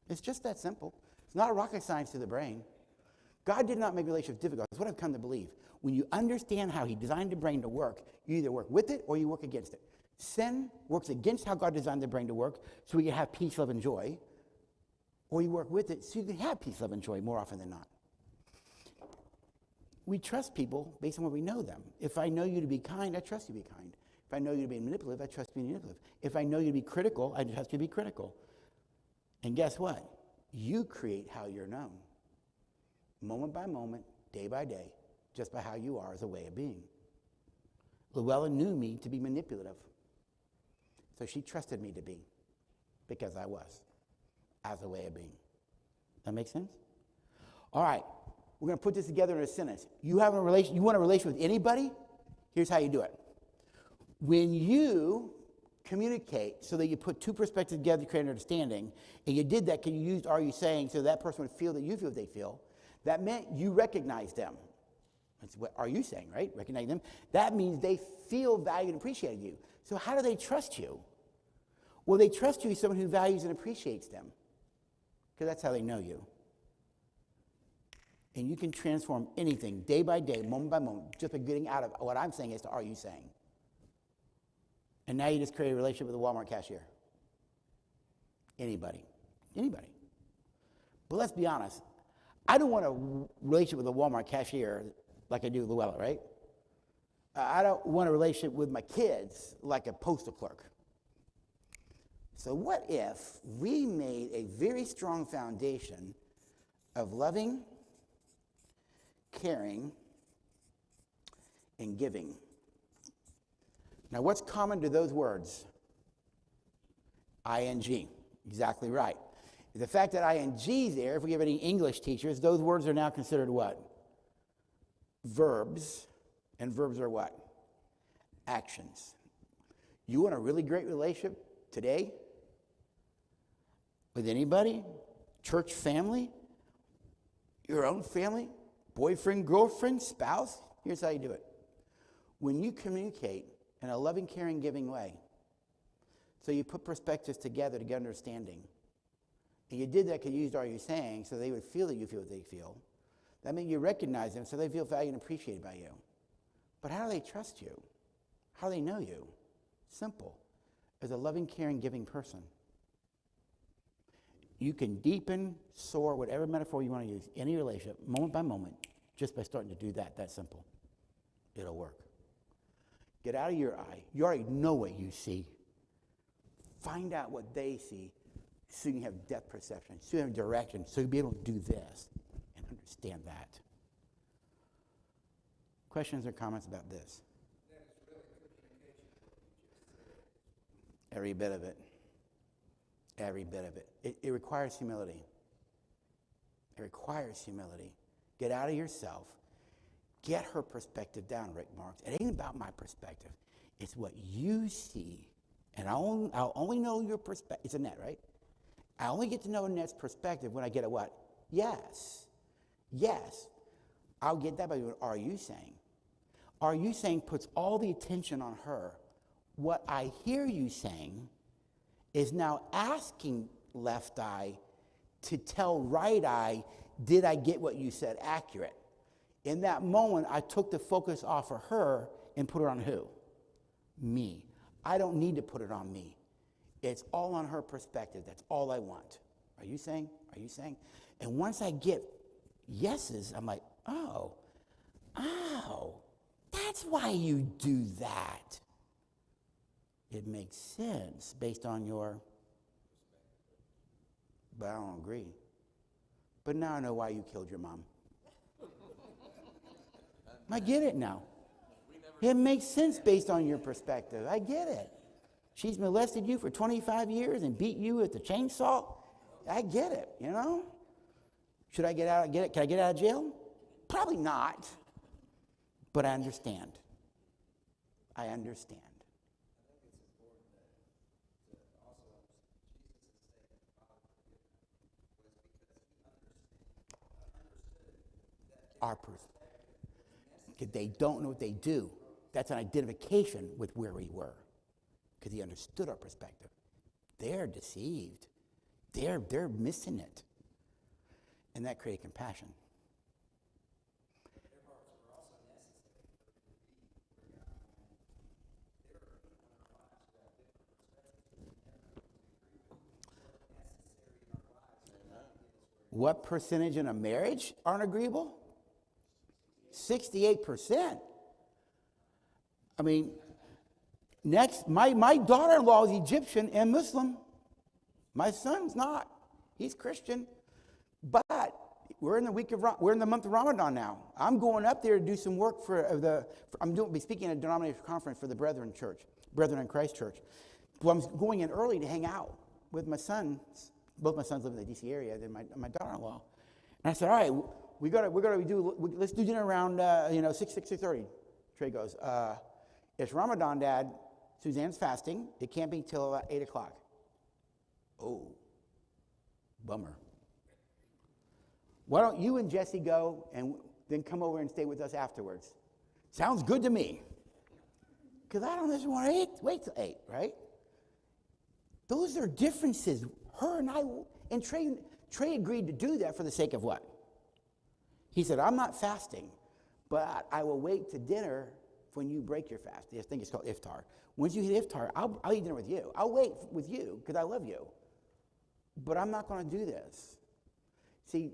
It's just that simple. It's not rocket science to the brain. God did not make relationships difficult. That's what I've come to believe. When you understand how he designed the brain to work, you either work with it or you work against it. Sin works against how God designed the brain to work so we can have peace, love, and joy. Or you work with it so you can have peace, love, and joy more often than not. We trust people based on what we know them. If I know you to be kind, I trust you to be kind. If I know you to be manipulative, I trust you to be manipulative. If I know you to be critical, I trust you to be critical. And guess what? You create how you're known. Moment by moment, day by day, just by how you are as a way of being. Luella knew me to be manipulative. So she trusted me to be, because I was, as a way of being. That make sense? All right, we're going to put this together in a sentence. You want a relation with anybody? Here's how you do it. When you communicate so that you put two perspectives together to create an understanding, and you did that because you used are you saying so that person would feel that you feel what they feel, that meant you recognize them. That's what are you saying, right? Recognize them. That means they feel valued and appreciated you. So how do they trust you? Well, they trust you as someone who values and appreciates them, because that's how they know you. And you can transform anything day by day, moment by moment, just by getting out of what I'm saying is to are you saying. And now you just create a relationship with a Walmart cashier. Anybody. But let's be honest. I don't want a relationship with a Walmart cashier like I do with Luella, right? I don't want a relationship with my kids like a postal clerk. So what if we made a very strong foundation of loving, caring, and giving? Now, what's common to those words? ING. Exactly right. The fact that ING's there, if we have any English teachers, those words are now considered what? Verbs. And verbs are what? Actions. You want a really great relationship today? With anybody? Church family? Your own family? Boyfriend, girlfriend, spouse? Here's how you do it. When you communicate in a loving, caring, giving way, so you put perspectives together to get understanding, and you did that because you used are you saying so they would feel that you feel what they feel. That means you recognize them so they feel valued and appreciated by you. But how do they trust you? How do they know you? Simple. As a loving, caring, giving person. You can deepen, soar, whatever metaphor you want to use, any relationship, moment by moment, just by starting to do that. That's simple. It'll work. Get out of your eye. You already know what you see. Find out what they see so you can have depth perception, so you have direction, so you'll be able to do this and understand that. Questions or comments about this? That is really good communication, what you just said. Every bit of it. Every bit of it. It requires humility. It requires humility. Get out of yourself. Get her perspective down, Rick Marks. It ain't about my perspective. It's what you see. And I'll only know your perspective. It's Annette, right? I only get to know Annette's perspective when I get a what? Yes. Yes. I'll get that by what are you saying? Are you saying puts all the attention on her. What I hear you saying is now asking left eye to tell right eye, did I get what you said accurate? In that moment, I took the focus off of her and put it on who? Me. I don't need to put it on me. It's all on her perspective. That's all I want. Are you saying? Are you saying? And once I get yeses, I'm like, oh, that's why you do that. It makes sense based on your, but I don't agree. But now I know why you killed your mom. I get it now. We never It makes sense based on your perspective. I get it. She's molested you for 25 years and beat you with the chainsaw. I get it, you know? Should I get out? Can I get out of jail? Probably not. But I understand. I understand. Our person. Because they don't know what they do. That's an identification with where we were. Because he understood our perspective. They're deceived. They're missing it. And that created compassion. What percentage in a marriage aren't agreeable? 68%. I mean, next, my daughter-in-law is Egyptian and Muslim. My son's not. He's Christian. But we're in the month of Ramadan now. I'm going up there to do some work be speaking at a denominational conference for the Brethren in Christ Church. Well, I'm going in early to hang out with my sons. Both my sons live in the D.C. area. Then my daughter-in-law. And I said, all right, let's do dinner around 6:30. Trey goes, it's Ramadan, Dad. Suzanne's fasting. It can't be till about 8 o'clock. Oh, bummer. Why don't you and Jesse go and then come over and stay with us afterwards? Sounds good to me. Because I don't just want to wait till 8, right? Those are differences. Her and I, and Trey agreed to do that for the sake of what? He said, I'm not fasting, but I will wait to dinner when you break your fast. I think it's called iftar. Once you hit iftar, I'll eat dinner with you. I'll wait with you because I love you. But I'm not going to do this. See,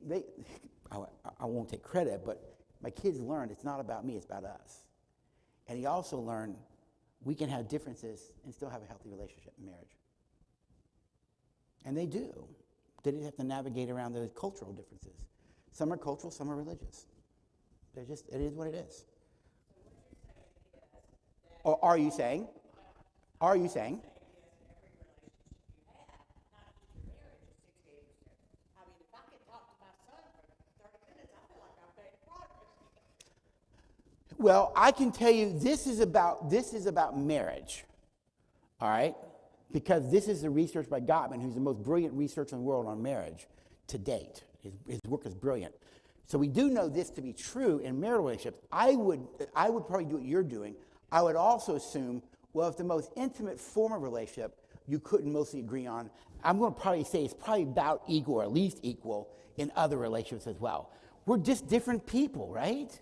I won't take credit, but my kids learned it's not about me, it's about us. And he also learned we can have differences and still have a healthy relationship in marriage. And they do. They just have to navigate around those cultural differences. Some are cultural, some are religious. It is what it is. Or are you saying? Are you saying? Well, I can tell you this is about marriage. All right? Because this is the research by Gottman, who's the most brilliant researcher in the world on marriage to date. His work is brilliant. So we do know this to be true in marital relationships. I would probably do what you're doing. I would also assume, well, if the most intimate form of relationship you couldn't mostly agree on, I'm going to probably say it's probably about equal or at least equal in other relationships as well. We're just different people, right?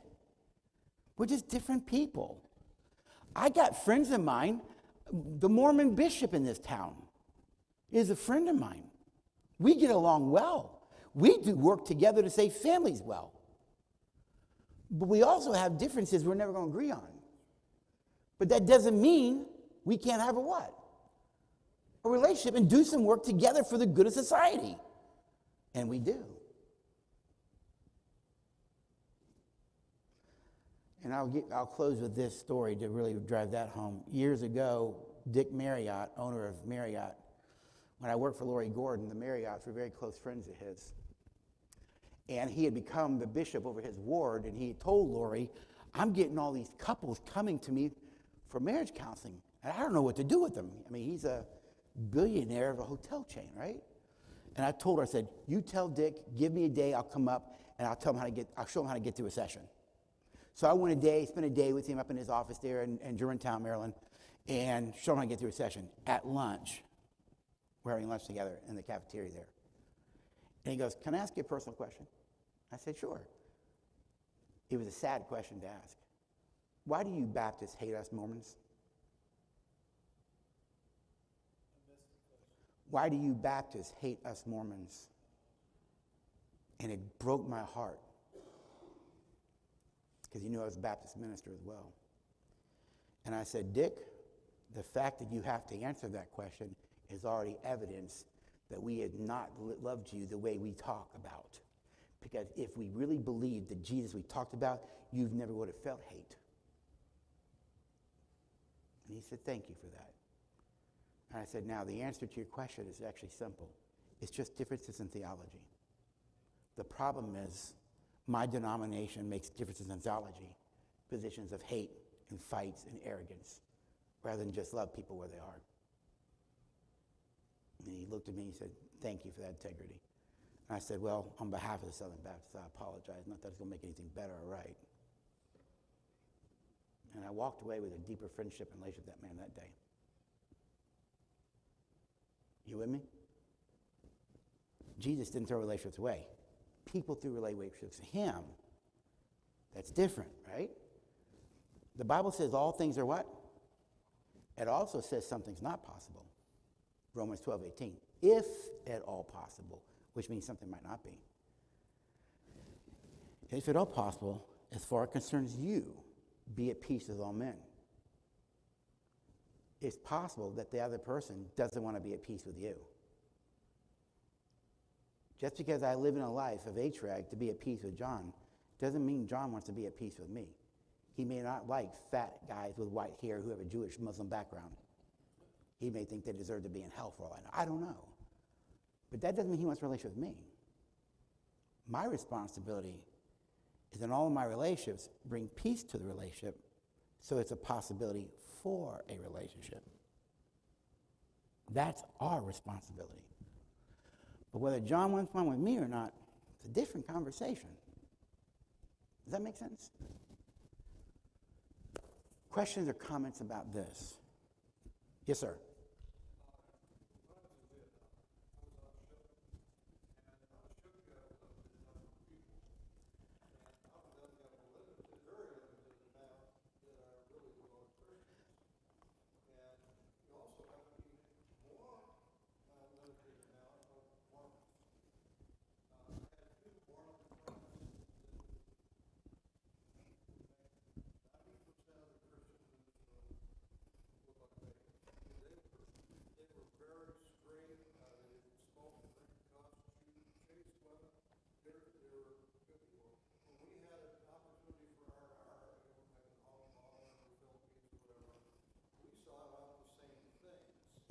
We're just different people. I got friends of mine. The Mormon bishop in this town is a friend of mine. We get along well. We do work together to save families well. But we also have differences we're never going to agree on. But that doesn't mean we can't have a what? A relationship and do some work together for the good of society. And we do. And I'll close with this story to really drive that home. Years ago, Dick Marriott, owner of Marriott, when I worked for Lori Gordon, the Marriotts were very close friends of his. And he had become the bishop over his ward, and he told Lori, I'm getting all these couples coming to me for marriage counseling, and I don't know what to do with them. I mean, he's a billionaire of a hotel chain, right? And I told her, I said, you tell Dick, give me a day, I'll come up, and I'll show him how to get through a session. So I went spent a day with him up in his office there in Germantown, Maryland, and showed him how to get through a session. At lunch, we're having lunch together in the cafeteria there. And he goes, can I ask you a personal question? I said, sure. It was a sad question to ask. Why do you Baptists hate us Mormons? Why do you Baptists hate us Mormons? And it broke my heart. Because he knew I was a Baptist minister as well. And I said, Dick, the fact that you have to answer that question is already evidence that we had not loved you the way we talk about. Because if we really believed the Jesus we talked about, you never would have felt hate. And he said, thank you for that. And I said, now the answer to your question is actually simple. It's just differences in theology. The problem is my denomination makes differences in theology positions of hate and fights and arrogance rather than just love people where they are. And he looked at me and he said, thank you for that integrity. And I said, well, on behalf of the Southern Baptists, I apologize. Not that it's going to make anything better or right. And I walked away with a deeper friendship and relationship with that man that day. You with me? Jesus didn't throw relationships away. People threw relationships to him. That's different, right? The Bible says all things are what? It also says something's not possible. Romans 12:18. If at all possible, which means something might not be. If at all possible, as far as concerns you, be at peace with all men. It's possible that the other person doesn't want to be at peace with you. Just because I live in a life of HRAG to be at peace with John doesn't mean John wants to be at peace with me. He may not like fat guys with white hair who have a Jewish Muslim background. He may think they deserve to be in hell for all I know. I don't know. But that doesn't mean he wants a relationship with me. My responsibility is in all of my relationships, bring peace to the relationship so it's a possibility for a relationship. That's our responsibility. But whether John wants one with me or not, it's a different conversation. Does that make sense? Questions or comments about this? Yes, sir.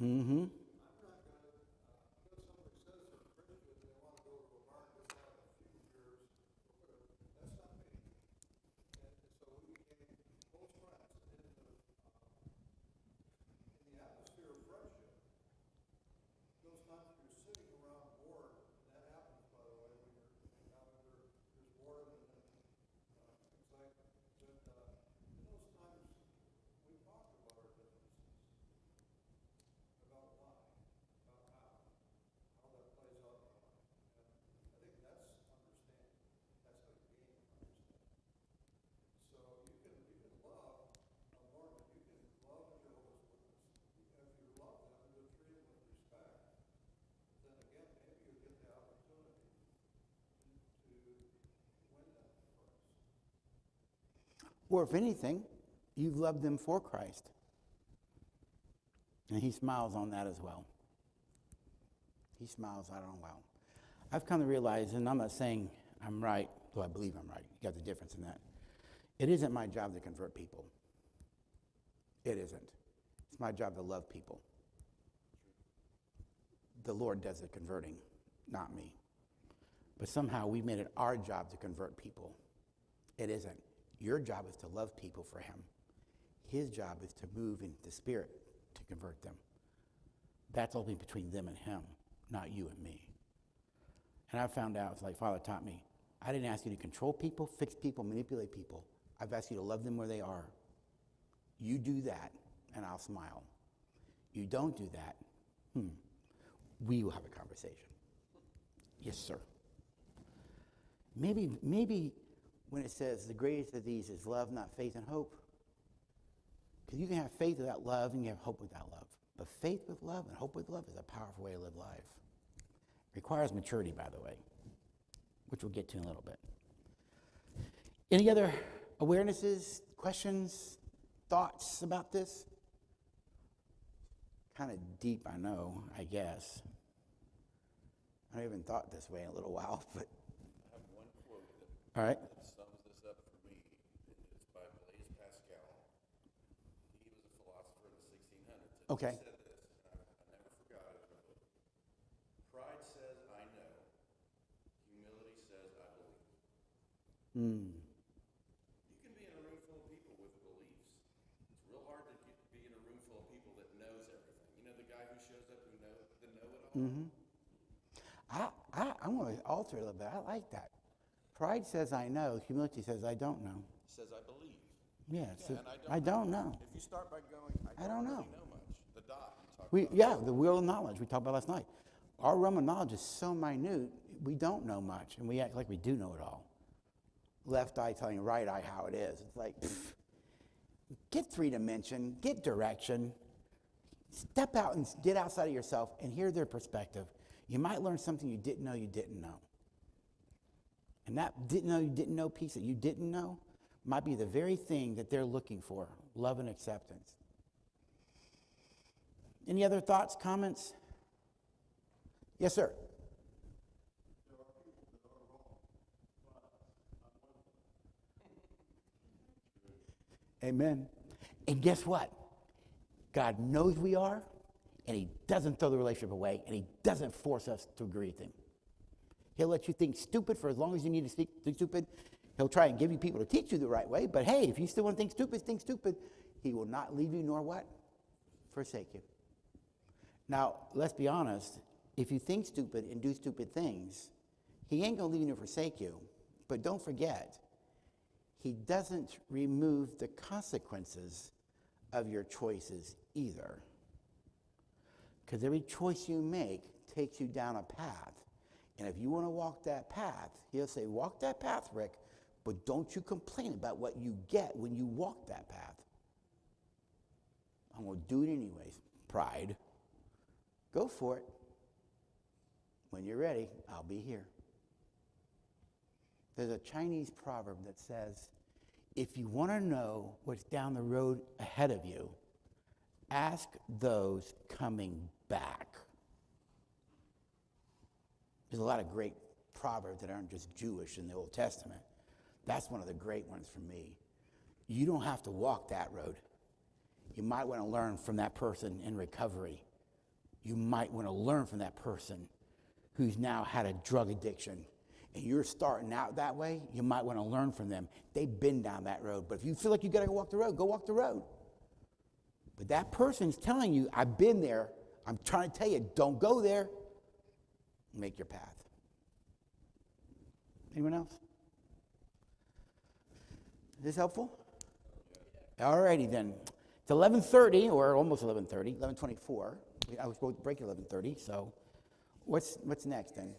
Mm-hmm. Or if anything, you've loved them for Christ. And he smiles on that as well. He smiles out on well. I've come to realize, and I'm not saying I'm right, though I believe I'm right. You got the difference in that. It isn't my job to convert people. It isn't. It's my job to love people. The Lord does the converting, not me. But somehow we made it our job to convert people. It isn't. Your job is to love people for him. His job is to move in the Spirit to convert them. That's only between them and him, not you and me. And I found out, it's like Father taught me, I didn't ask you to control people, fix people, manipulate people. I've asked you to love them where they are. You do that, and I'll smile. You don't do that, we will have a conversation. Yes, sir. Maybe when it says the greatest of these is love, not faith and hope. Because you can have faith without love and you have hope without love. But faith with love and hope with love is a powerful way to live life. It requires maturity, by the way, which we'll get to in a little bit. Any other awarenesses, questions, thoughts about this? Kind of deep, I know, I guess. I haven't thought this way in a little while, but. I have one quote All right. that sums this up for me. It's by Blaise Pascal. He was a philosopher in Okay. He said this, and I never forgot it. Pride says I know. Humility says I believe. You can be in a room full of people with beliefs. It's real hard to be in a room full of people that knows everything. You know the guy who shows up who know the know-it-all? I want to alter it a little bit. I like that. Pride says I know. Humility says I don't know. Says I believe. Yeah, so and I don't know. If you start by going, I don't don't know. really know much. The dot you talked about. Yeah, the wheel of knowledge we talked about last night. Our realm of knowledge is so minute, we don't know much, and we act like we do know it all. Left eye telling right eye how it is. It's like, get 3 dimension, get direction, step out and get outside of yourself and hear their perspective. You might learn something you didn't know you didn't know. And that didn't know you didn't know piece that you didn't know might be the very thing that they're looking for, love and acceptance. Any other thoughts, comments? Yes, sir. Amen. And guess what? God knows we are, and he doesn't throw the relationship away, and he doesn't force us to agree with him. He'll let you think stupid for as long as you need to think stupid. He'll try and give you people to teach you the right way, but hey, if you still want to think stupid, he will not leave you nor what? Forsake you. Now, let's be honest. If you think stupid and do stupid things, he ain't going to leave you nor forsake you. But don't forget, he doesn't remove the consequences of your choices either. Because every choice you make takes you down a path. And if you want to walk that path, he'll say, walk that path, Rick, but don't you complain about what you get when you walk that path. I'm going to do it anyways. Pride. Go for it. When you're ready, I'll be here. There's a Chinese proverb that says, if you want to know what's down the road ahead of you, ask those coming back. There's a lot of great proverbs that aren't just Jewish in the Old Testament. That's one of the great ones for me. You don't have to walk that road. You might want to learn from that person in recovery. You might want to learn from that person who's now had a drug addiction. And you're starting out that way, you might want to learn from them. They've been down that road. But if you feel like you got to go walk the road. But that person's telling you, I've been there. I'm trying to tell you, don't go there. Make your path. Anyone else? Is this helpful? All righty then. It's 11:30, or almost 11:30, 11:24. I was supposed to break at 11:30, so what's next then?